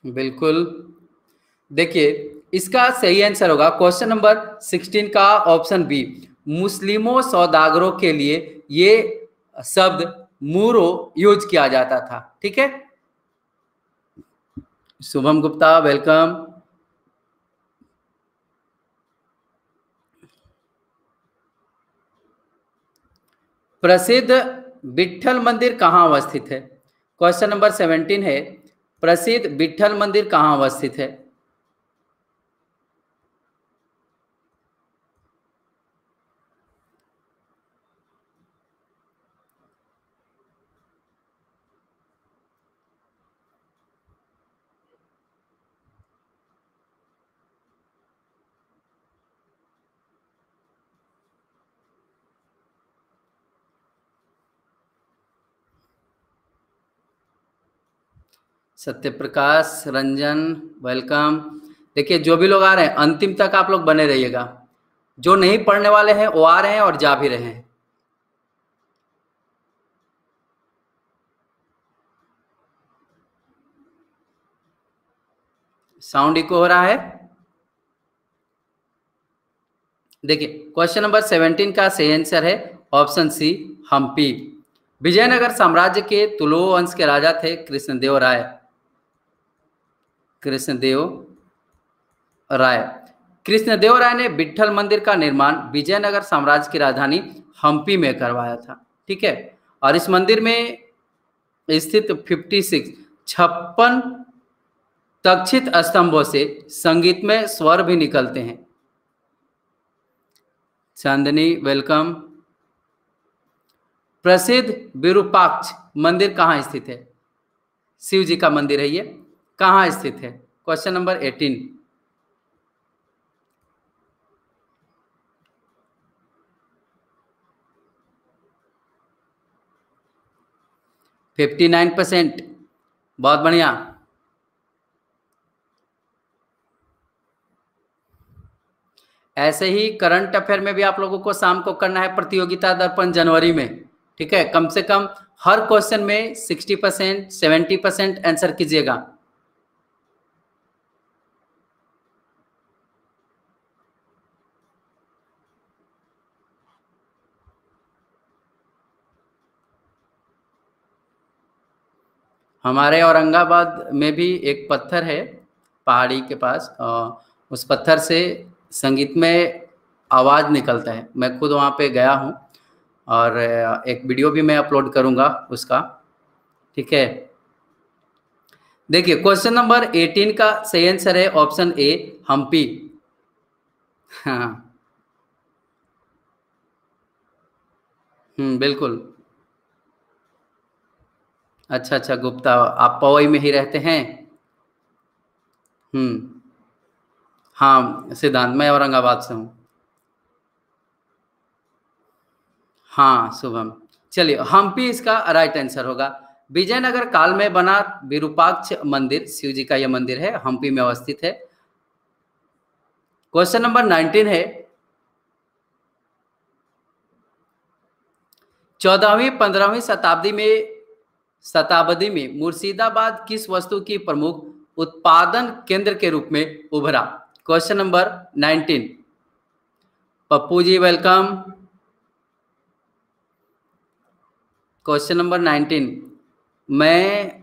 बिल्कुल, देखिए इसका सही आंसर होगा क्वेश्चन नंबर 16 का ऑप्शन बी। मुस्लिमों सौदागरों के लिए ये शब्द मूरो यूज किया जाता था, ठीक है। शुभम गुप्ता वेलकम। प्रसिद्ध विट्ठल मंदिर कहाँ अवस्थित है? क्वेश्चन नंबर 17 है, प्रसिद्ध विट्ठल मंदिर कहाँ अवस्थित है? सत्यप्रकाश रंजन वेलकम। देखिए जो भी लोग आ रहे हैं अंतिम तक आप लोग बने रहिएगा, जो नहीं पढ़ने वाले हैं वो आ रहे हैं और जा भी रहे हैं। साउंड इको हो रहा है। देखिए क्वेश्चन नंबर 17 का सही आंसर है ऑप्शन सी, हम्पी। विजयनगर साम्राज्य के तुलु वंश के राजा थे कृष्णदेव राय। कृष्णदेव राय, कृष्णदेव राय ने विट्ठल मंदिर का निर्माण विजयनगर साम्राज्य की राजधानी हम्पी में करवाया था, ठीक है। और इस मंदिर में स्थित 56 तक्षित स्तंभों से संगीतमय स्वर भी निकलते हैं। चांदनी वेलकम। प्रसिद्ध विरूपाक्ष मंदिर कहाँ स्थित है? शिव जी का मंदिर है, ये कहाँ स्थित है? Question number 18। 59%, बहुत बढ़िया। ऐसे ही करंट अफेयर में भी आप लोगों को शाम को करना है प्रतियोगिता दर्पण जनवरी में, ठीक है। कम से कम हर क्वेश्चन में 60%, 70% आंसर कीजिएगा। हमारे औरंगाबाद में भी एक पत्थर है पहाड़ी के पास, उस पत्थर से संगीत में आवाज़ निकलता है। मैं खुद वहाँ पे गया हूँ और एक वीडियो भी मैं अपलोड करूँगा उसका, ठीक है। देखिए क्वेश्चन नंबर 18 का सही आंसर है ऑप्शन ए, हम्पी। हाँ, बिल्कुल। अच्छा अच्छा, गुप्ता, आप पवई में ही रहते हैं? हम्म। हाँ सिद्धांत, मैं औरंगाबाद से हूँ। हाँ शुभम, चलिए हम्पी इसका राइट आंसर होगा। विजयनगर काल में बना विरूपाक्ष मंदिर, शिव जी का यह मंदिर है, हम्पी में अवस्थित है। क्वेश्चन नंबर 19 है, 14वीं 15वीं शताब्दी में मुर्शिदाबाद किस वस्तु की प्रमुख उत्पादन केंद्र के रूप में उभरा? Question number 19। Pappu ji welcome. Question number 19, मैं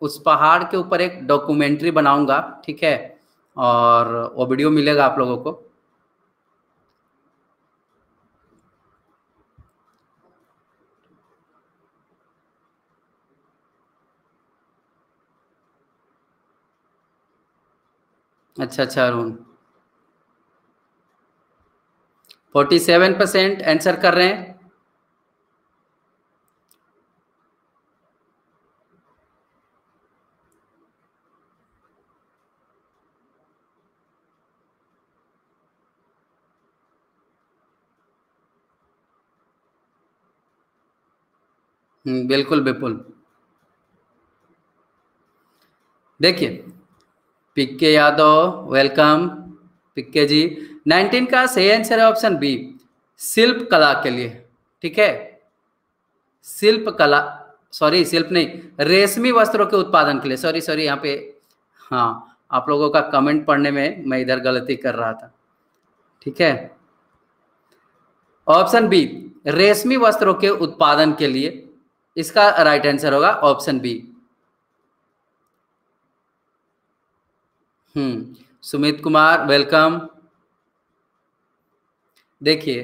उस पहाड़ के ऊपर एक डॉक्यूमेंट्री बनाऊंगा, ठीक है, और वो वीडियो मिलेगा आप लोगों को। अच्छा अच्छा अरुण, 47% आंसर कर रहे हैं। बिल्कुल बिल्कुल। देखिए पिक्के यादव वेलकम, पिक्के जी। 19 का सही आंसर है ऑप्शन बी, शिल्प कला के लिए, ठीक है। शिल्प कला, सॉरी शिल्प नहीं, रेशमी वस्त्रों के उत्पादन के लिए, सॉरी सॉरी यहाँ पे, हाँ आप लोगों का कमेंट पढ़ने में मैं इधर गलती कर रहा था, ठीक है। ऑप्शन बी, रेशमी वस्त्रों के उत्पादन के लिए, इसका राइट आंसर होगा option B. Sumit Kumar welcome. देखिए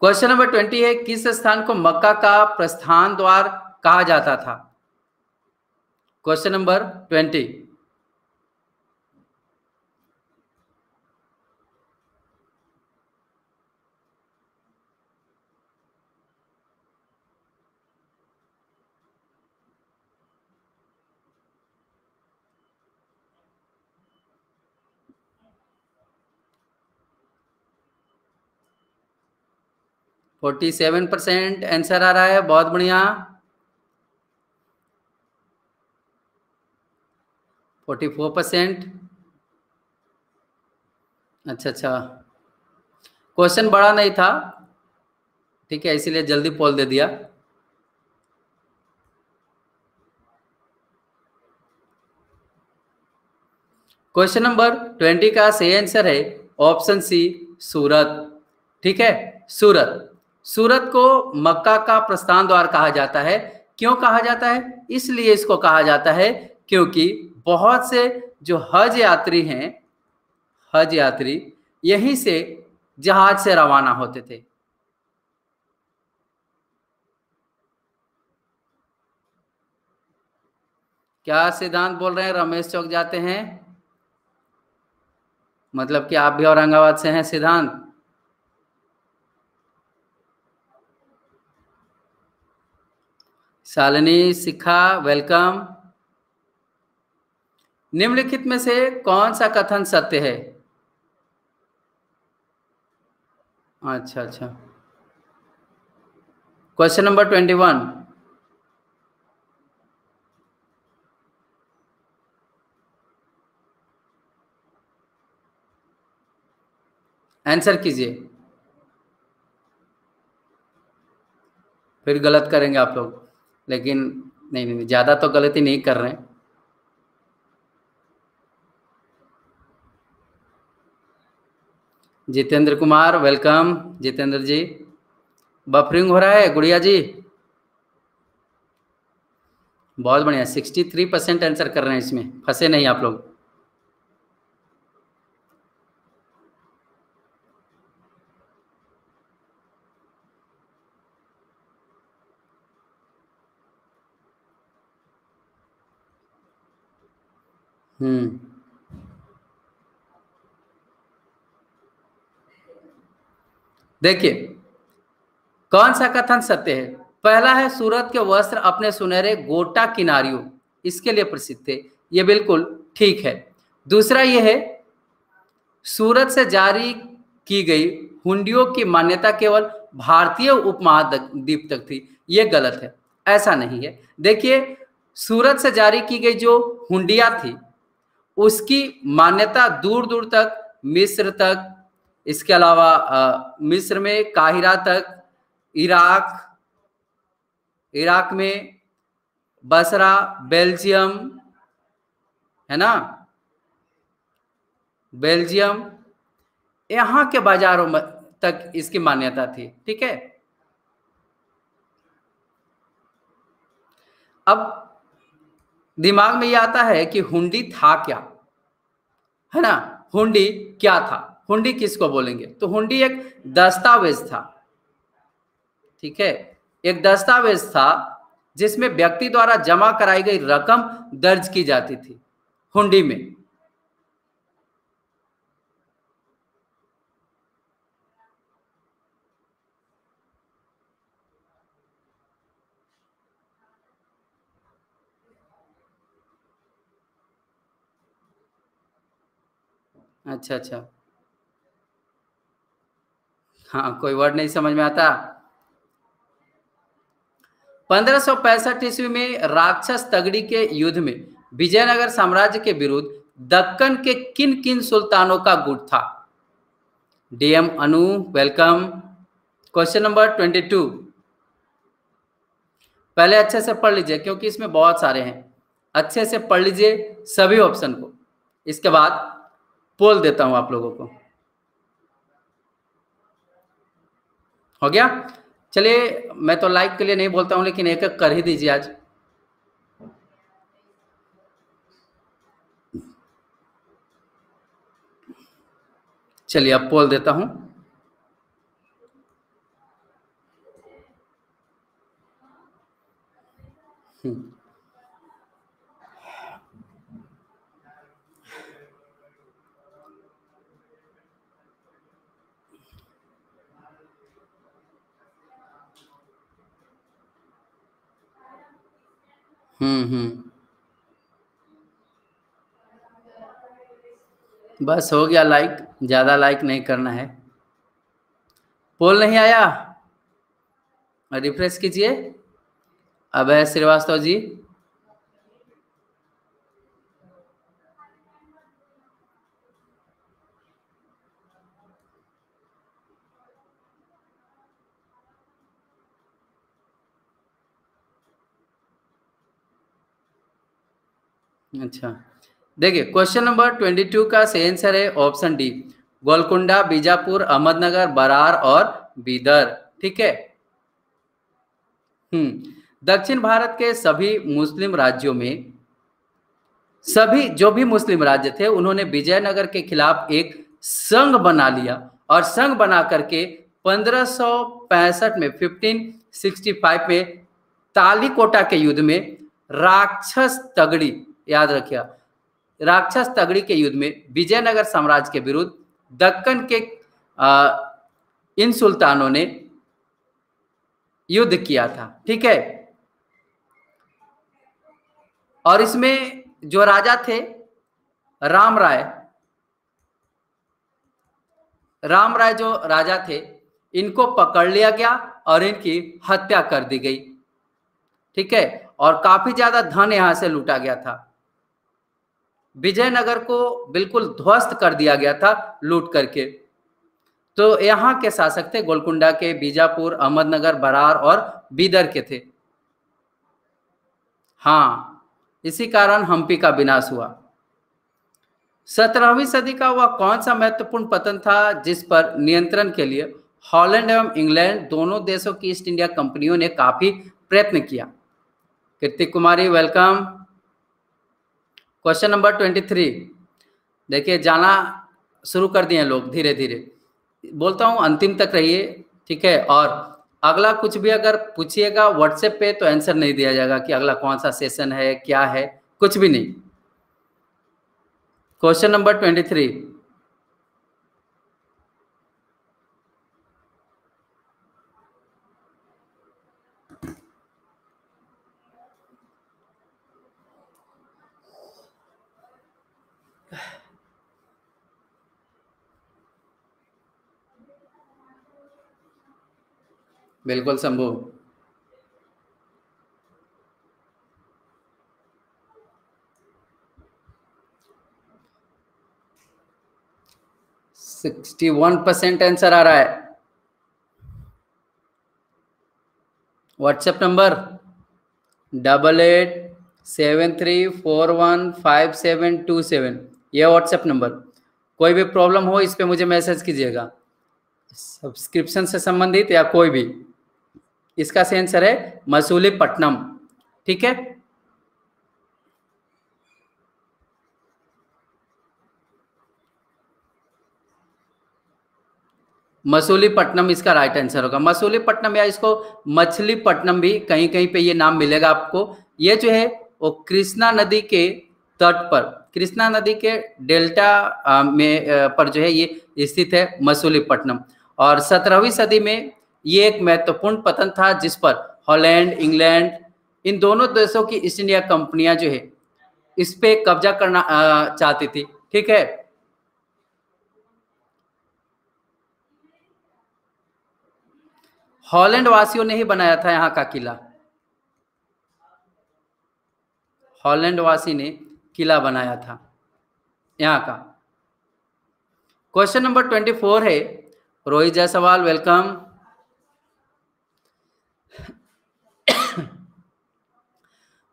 क्वेश्चन नंबर 20 है, किस स्थान को मक्का का प्रस्थान द्वार कहा जाता था? Question number 20। 47% आंसर आ रहा है, बहुत बढ़िया। 44%। अच्छा अच्छा, क्वेश्चन बड़ा नहीं था, ठीक है, इसीलिए जल्दी पोल दे दिया। क्वेश्चन नंबर 20 का सही आंसर है ऑप्शन सी, सूरत, ठीक है। सूरत, सूरत को मक्का का प्रस्थान द्वार कहा जाता है। क्यों कहा जाता है? इसलिए इसको कहा जाता है क्योंकि बहुत से जो हज यात्री हैं, हज यात्री यहीं से जहाज से रवाना होते थे। क्या सिद्धांत बोल रहे हैं रमेश चौक जाते हैं? मतलब कि आप भी औरंगाबाद से हैं सिद्धांत? शालिनी शिखा वेलकम। निम्नलिखित में से कौन सा कथन सत्य है? अच्छा अच्छा, क्वेश्चन नंबर 21, आंसर कीजिए, फिर गलत करेंगे आप लोग। लेकिन नहीं नहीं, ज्यादा तो गलती नहीं कर रहे हैं। जितेंद्र कुमार, वेलकम जितेंद्र जी। बफरिंग हो रहा है गुड़िया जी? बहुत बढ़िया, 63% आंसर कर रहे हैं, इसमें फंसे नहीं आप लोग। देखिए कौन सा कथन सत्य है। पहला है, सूरत के वस्त्र अपने सुनहरे गोटा किनारियों इसके लिए प्रसिद्ध थे, ये बिल्कुल ठीक है। दूसरा ये है, सूरत से जारी की गई हुंडियों की मान्यता केवल भारतीय उपमहाद्वीप तक थी, ये गलत है, ऐसा नहीं है। देखिए सूरत से जारी की गई जो हुंडिया थी उसकी मान्यता दूर दूर तक, मिस्र तक, इसके अलावा मिस्र में काहिरा तक, इराक में बसरा, बेल्जियम, है ना, बेल्जियम, यहां के बाजारों में तक इसकी मान्यता थी। ठीक है, अब दिमाग में यह आता है कि हुंडी था क्या, है ना, हुंडी क्या था, हुंडी किसको बोलेंगे? तो हुंडी एक दस्तावेज था। ठीक है, एक दस्तावेज था जिसमें व्यक्ति द्वारा जमा कराई गई रकम दर्ज की जाती थी हुंडी में। अच्छा अच्छा, हाँ, कोई वर्ड नहीं समझ में आता। 1565 ईस्वी में राक्षस तगड़ी के युद्ध में विजयनगर साम्राज्य के विरुद्ध दक्कन के किन किन सुल्तानों का गुट था? डीएम अनु, वेलकम। क्वेश्चन नंबर 22, पहले अच्छे से पढ़ लीजिए क्योंकि इसमें बहुत सारे हैं, अच्छे से पढ़ लीजिए सभी ऑप्शन को, इसके बाद पोल देता हूं आप लोगों को। हो गया? चलिए, मैं तो लाइक के लिए नहीं बोलता हूं, लेकिन एक एक कर ही दीजिए आज। चलिए अब पोल देता हूं। बस हो गया लाइक, ज्यादा लाइक नहीं करना है। पोल नहीं आया, रिफ्रेश कीजिए। अभय श्रीवास्तव जी, अच्छा देखिए क्वेश्चन नंबर 22 का सही आंसर है ऑप्शन डी, गोलकुंडा, बीजापुर, अहमदनगर, बरार और बीदर। ठीक है। दक्षिण भारत के सभी मुस्लिम राज्यों में, सभी जो भी मुस्लिम राज्य थे उन्होंने विजयनगर के खिलाफ एक संघ बना लिया और संघ बना करके 1565 में 1565 में तालीकोटा के युद्ध में राक्षस तगड़ी, याद रखिए, राक्षस तगड़ी के युद्ध में विजयनगर साम्राज्य के विरुद्ध दक्कन के इन सुल्तानों ने युद्ध किया था। ठीक है, और इसमें जो राजा थे राम राय जो राजा थे, इनको पकड़ लिया गया और इनकी हत्या कर दी गई। ठीक है, और काफी ज्यादा धन यहां से लूटा गया था। विजयनगर को बिल्कुल ध्वस्त कर दिया गया था लूट करके। तो यहाँ के शासक थे गोलकुंडा के, बीजापुर, अहमदनगर, बरार और बीदर के थे। हाँ, इसी कारण हम्पी का विनाश हुआ। 17वीं सदी का वह कौन सा महत्वपूर्ण पतन था जिस पर नियंत्रण के लिए हॉलैंड एवं इंग्लैंड दोनों देशों की ईस्ट इंडिया कंपनियों ने काफी प्रयत्न किया? कीर्ति कुमारी वेलकम। Question number 23। देखिए जाना शुरू कर दिए लोग धीरे धीरे, बोलता हूं अंतिम तक रहिए, ठीक है। और अगला कुछ भी अगर पूछिएगा व्हाट्सएप पे तो आंसर नहीं दिया जाएगा कि अगला कौन सा सेशन है, क्या है, कुछ भी नहीं। Question number 23। बिल्कुल शंभू। सिक्सटी 61% आंसर आ रहा है। व्हाट्सएप नंबर 8873415727, ये व्हाट्सएप नंबर। कोई भी प्रॉब्लम हो इस पे मुझे मैसेज कीजिएगा, सब्सक्रिप्शन से संबंधित या कोई भी। इसका सही आंसर है मसूलीपट्टनम, ठीक है। मसूलीपट्टनम इसका राइट आंसर होगा। मसूलीपट्टनम या इसको मछलीपट्टनम भी कहीं कहीं पे ये नाम मिलेगा आपको। ये जो है वो कृष्णा नदी के तट पर, कृष्णा नदी के डेल्टा में पर जो है ये स्थित है मसूलीपट्टनम। और 17वीं सदी में ये एक महत्वपूर्ण पतन था जिस पर हॉलैंड, इंग्लैंड, इन दोनों देशों की ईस्ट इंडिया कंपनियां जो है इस पे कब्जा करना चाहती थी, ठीक है। हॉलैंड वासियों ने ही बनाया था यहाँ का किला, हॉलैंड वासी ने किला बनाया था यहाँ का। क्वेश्चन नंबर 24 है, रोहित जायसवाल वेलकम।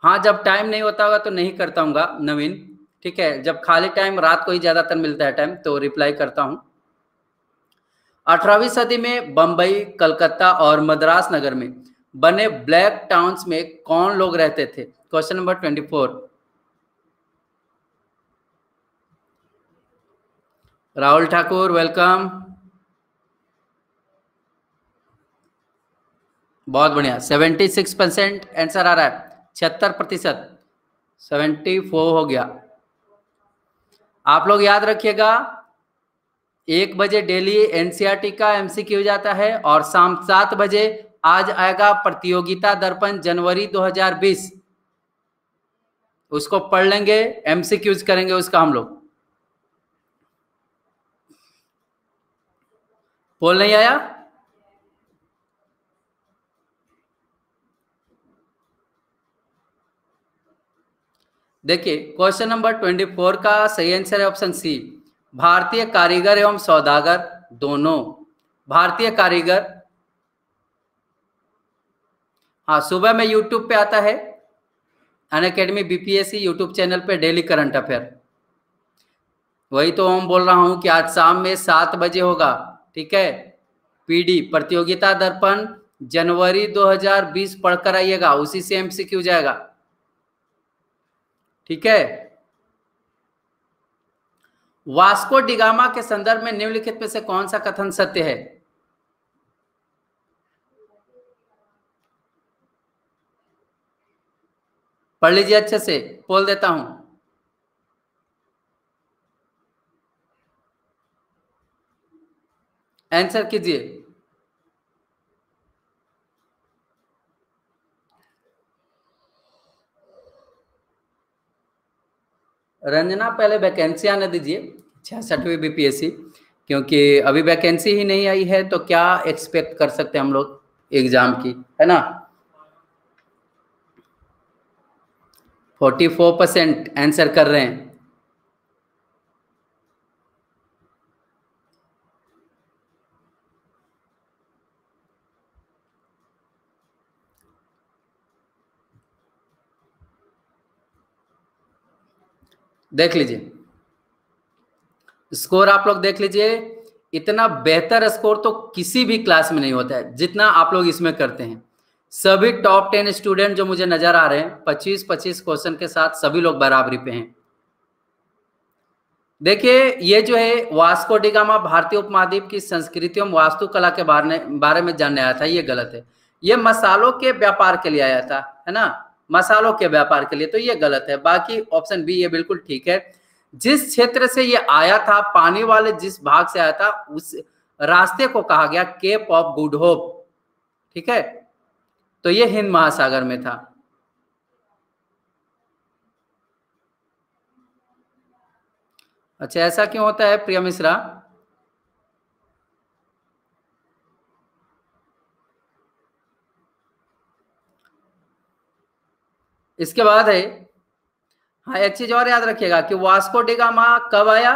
हाँ, जब टाइम नहीं होता होगा तो नहीं करता हूँ नवीन, ठीक है। जब खाली टाइम रात को ही ज्यादातर मिलता है टाइम तो रिप्लाई करता हूँ। 18वीं सदी में बंबई, कलकत्ता और मद्रास नगर में बने ब्लैक टाउन्स में कौन लोग रहते थे? Question number 24। Rahul Thakur welcome. बहुत बढ़िया, 76% आंसर आ रहा है, 76%, 74 हो गया। आप लोग याद रखिएगा 1 बजे डेली एनसीईआरटी का एमसीक्यू जाता है और शाम 7 बजे आज आएगा प्रतियोगिता दर्पण जनवरी 2020, उसको पढ़ लेंगे, एमसीक्यूज करेंगे उसका हम लोग। बोल नहीं आया? देखिए क्वेश्चन नंबर 24 का सही आंसर है ऑप्शन सी, भारतीय कारीगर एवं सौदागर दोनों। भारतीय कारीगर, हाँ, सुबह में यूट्यूब पे आता है अनअकैडमी बीपीएससी यूट्यूब चैनल पे डेली करंट अफेयर। वही तो हम बोल रहा हूं कि आज शाम में 7 बजे होगा, ठीक है। पीडी प्रतियोगिता दर्पण जनवरी 2020 पढ़कर आइएगा, उसी से एमसीक्यू जाएगा, ठीक है। वास्को डिगामा के संदर्भ में निम्नलिखित में से कौन सा कथन सत्य है? पढ़ लीजिए अच्छे से, बोल देता हूं। आंसर कीजिए। रंजना पहले वैकेंसी आने दीजिए 66वीं बीपीएससी, क्योंकि अभी वैकेंसी ही नहीं आई है तो क्या एक्सपेक्ट कर सकते हैं हम लोग एग्जाम की, है ना। 44% आंसर कर रहे हैं। देख लीजिए स्कोर, आप लोग देख लीजिए, इतना बेहतर स्कोर तो किसी भी क्लास में नहीं होता है जितना आप लोग इसमें करते हैं। सभी टॉप 10 स्टूडेंट जो मुझे नजर आ रहे हैं 25-25 क्वेश्चन के साथ सभी लोग बराबरी पे हैं। देखिए ये जो है वास्को डी गामा भारतीय उपमहाद्वीप की संस्कृति एवं वास्तुकला के बारे में जानने आया था, ये गलत है। ये मसालों के व्यापार के लिए आया था, है ना, मसालों के व्यापार के लिए, तो ये गलत है। बाकी ऑप्शन बी ये बिल्कुल ठीक है। जिस क्षेत्र से ये आया था, पानी वाले जिस भाग से आया था, उस रास्ते को कहा गया केप ऑफ गुड होप। ठीक है, तो ये हिंद महासागर में था। अच्छा, ऐसा क्यों होता है प्रिया मिश्रा? इसके बाद है, हाँ एक चीज और याद रखिएगा कि वास्को डी गामा कब आया?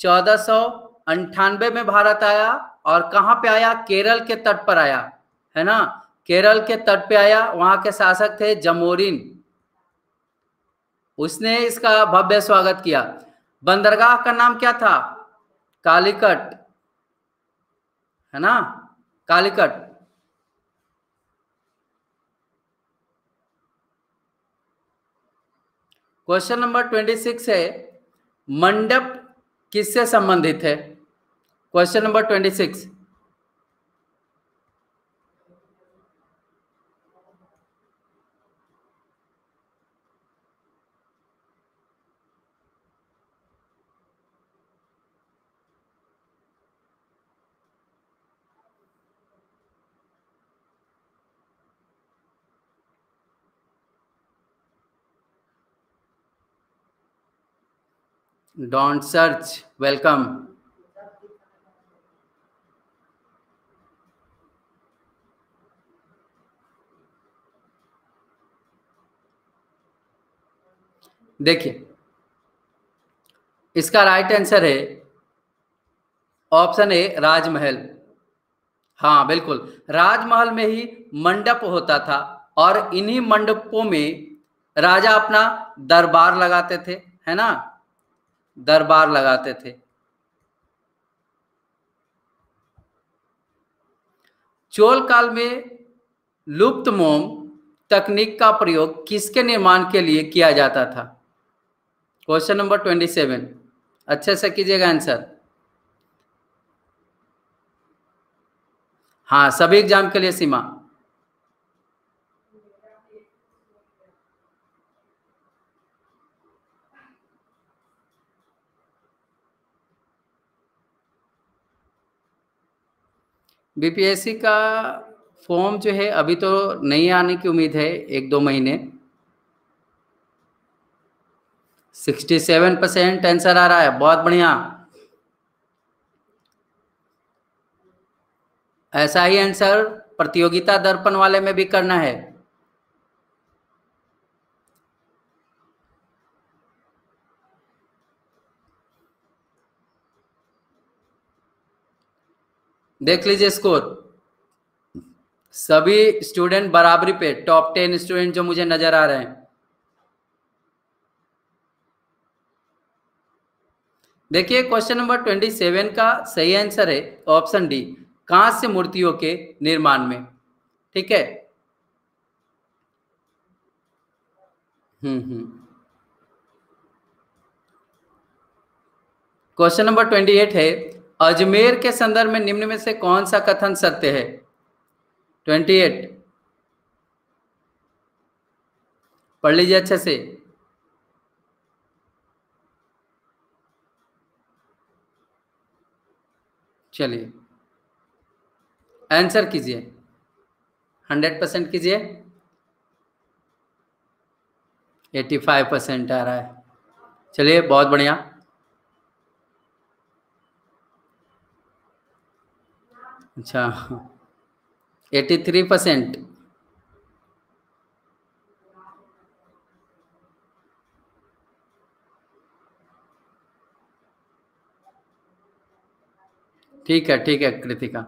1498 में भारत आया। और कहां पे आया? केरल के तट पर आया, है ना, केरल के तट पे आया। वहां के शासक थे जमोरिन, उसने इसका भव्य स्वागत किया। बंदरगाह का नाम क्या था? कालीकट, है ना, कालीकट। क्वेश्चन नंबर 26 है, मंडप किससे संबंधित है? Question number 26। Don't search, welcome. देखिए इसका राइट आंसर है ऑप्शन ए, राजमहल। हाँ बिल्कुल, राजमहल में ही मंडप होता था और इन्हीं मंडपों में राजा अपना दरबार लगाते थे, है ना, दरबार लगाते थे। चोल काल में लुप्त मोम तकनीक का प्रयोग किसके निर्माण के लिए किया जाता था? क्वेश्चन नंबर 27, अच्छे से कीजिएगा आंसर। हाँ सभी एग्जाम के लिए सीमा। बीपीएससी का फॉर्म जो है अभी तो नहीं आने की उम्मीद है, 1-2 महीने। 67% आंसर आ रहा है, बहुत बढ़िया। ऐसा ही आंसर प्रतियोगिता दर्पण वाले में भी करना है। देख लीजिए स्कोर, सभी स्टूडेंट बराबरी पे, टॉप 10 स्टूडेंट जो मुझे नजर आ रहे हैं। देखिए क्वेश्चन नंबर 27 का सही आंसर है ऑप्शन डी, कांस्य मूर्तियों के निर्माण में। ठीक है, क्वेश्चन नंबर 28 है, अजमेर के संदर्भ में निम्न में से कौन सा कथन सत्य है? 28 पढ़ लीजिए अच्छे से। चलिए आंसर कीजिए, 100% कीजिए। 85% आ रहा है, चलिए बहुत बढ़िया। अच्छा 83%। ठीक है कृतिका।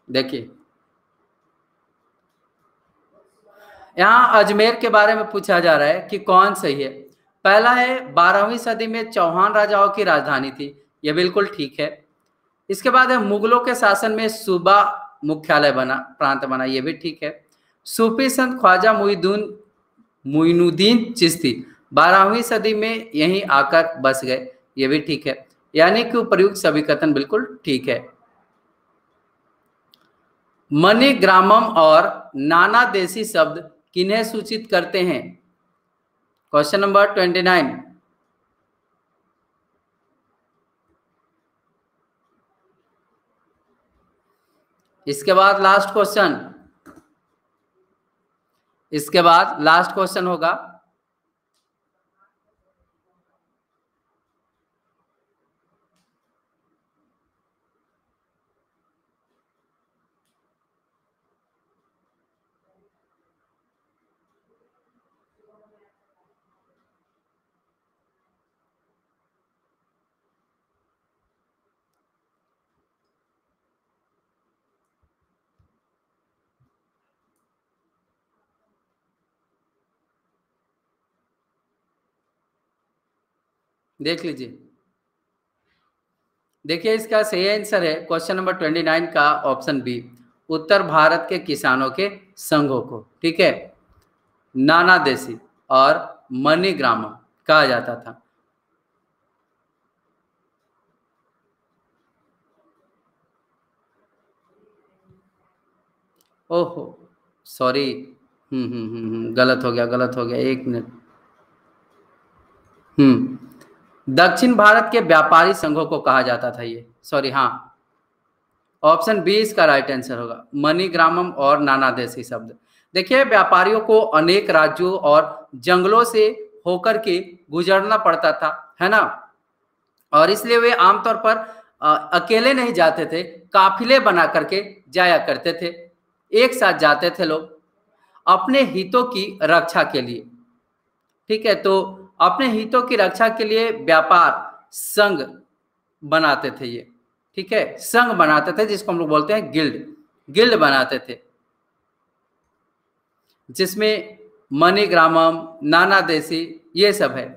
देखिए यहाँ अजमेर के बारे में पूछा जा रहा है कि कौन सही है। पहला है 12वीं सदी में चौहान राजाओं की राजधानी थी, यह बिल्कुल ठीक है। इसके बाद है मुगलों के शासन में सूबा मुख्यालय बना, प्रांत बना, यह भी ठीक है। सूफी संत ख्वाजा मुइनुद्दीन चिश्ती 12वीं सदी में यहीं आकर बस गए, यह भी ठीक है। यानी कि प्रयुक्त सभी कथन बिल्कुल ठीक है। मणिग्रामम और नाना देशी शब्द किन्हें सूचित करते हैं? Question number 29। इसके बाद लास्ट क्वेश्चन होगा। देख लीजिए, देखिए इसका सही आंसर है क्वेश्चन नंबर 29 का ऑप्शन बी, उत्तर भारत के किसानों के संघों को, ठीक है, नाना देशी और मणिग्रामम कहा जाता था। ओहो सॉरी, गलत हो गया, एक मिनट। दक्षिण भारत के व्यापारी संघों को कहा जाता था ये, सॉरी, हाँ, ऑप्शन बी इसका राइट आंसर होगा, मणिग्रामम और नाना देशी शब्द। देखिए व्यापारियों को अनेक राज्यों और जंगलों से होकर के गुजरना पड़ता था, है ना, और इसलिए वे आमतौर पर अकेले नहीं जाते थे, काफिले बना करके जाया करते थे, एक साथ जाते थे लोग अपने हितों की रक्षा के लिए, ठीक है। तो अपने हितों की रक्षा के लिए व्यापार संघ बनाते थे ये, ठीक है, संघ बनाते थे जिसको हम लोग बोलते हैं गिल्ड बनाते थे, जिसमें मणिग्रामम, नाना देशी ये सब है।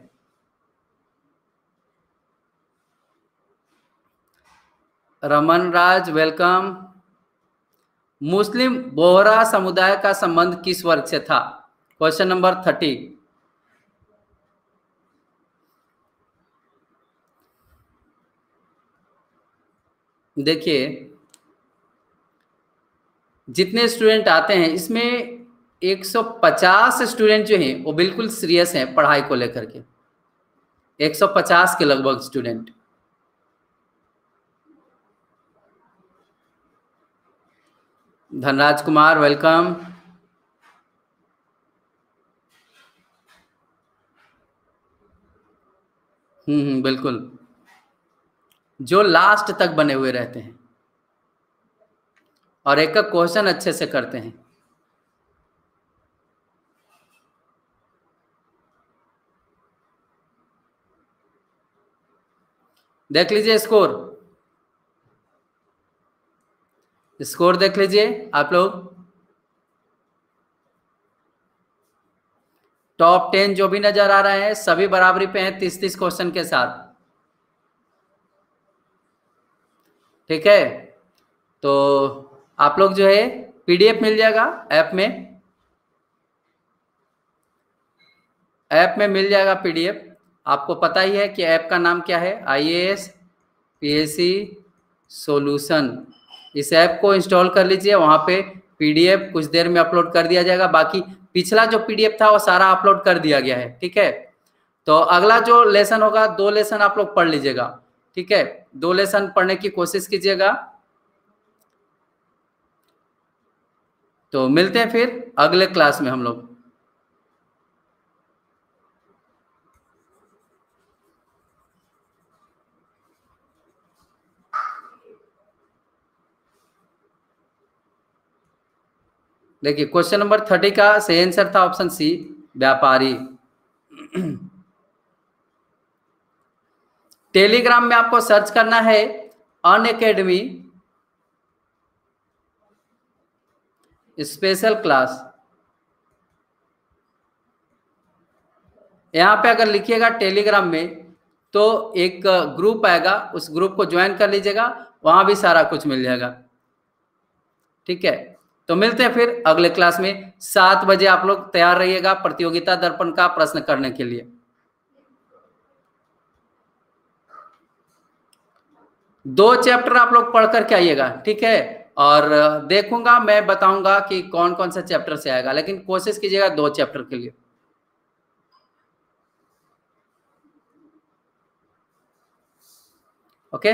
रमन राज वेलकम। मुस्लिम बोहरा समुदाय का संबंध किस वर्ग से था? Question number 30। देखिए जितने स्टूडेंट आते हैं इसमें 150 स्टूडेंट जो हैं वो बिल्कुल सीरियस हैं पढ़ाई को लेकर के, 150 के लगभग स्टूडेंट। धनराज कुमार वेलकम। बिल्कुल, जो लास्ट तक बने हुए रहते हैं और एक एक क्वेश्चन अच्छे से करते हैं। देख लीजिए स्कोर देख लीजिए आप लोग। टॉप 10 जो भी नजर आ रहे हैं सभी बराबरी पे हैं 30-30 क्वेश्चन के साथ, ठीक है। तो आप लोग जो है पीडीएफ मिल जाएगा ऐप में मिल जाएगा पीडीएफ। आपको पता ही है कि ऐप का नाम क्या है, IAS PSC सॉल्यूशन। इस ऐप को इंस्टॉल कर लीजिए, वहां पे पीडीएफ कुछ देर में अपलोड कर दिया जाएगा। बाकी पिछला जो पीडीएफ था वो सारा अपलोड कर दिया गया है, ठीक है। तो अगला जो लेसन होगा 2 लेसन आप लोग पढ़ लीजिएगा, ठीक है, 2 लेसन पढ़ने की कोशिश कीजिएगा। तो मिलते हैं फिर अगले क्लास में हम लोग। देखिए क्वेश्चन नंबर 30 का सही आंसर था ऑप्शन सी, व्यापारी। टेलीग्राम में आपको सर्च करना है अनअकैडमी स्पेशल क्लास, यहाँ पे अगर लिखिएगा टेलीग्राम में तो एक ग्रुप आएगा, उस ग्रुप को ज्वाइन कर लीजिएगा, वहां भी सारा कुछ मिल जाएगा। ठीक है, तो मिलते हैं फिर अगले क्लास में 7 बजे। आप लोग तैयार रहिएगा प्रतियोगिता दर्पण का प्रश्न करने के लिए। 2 चैप्टर आप लोग पढ़ करके आइएगा, ठीक है, और देखूंगा, मैं बताऊंगा कि कौन कौन सा चैप्टर से आएगा, लेकिन कोशिश कीजिएगा 2 चैप्टर के लिए। ओके।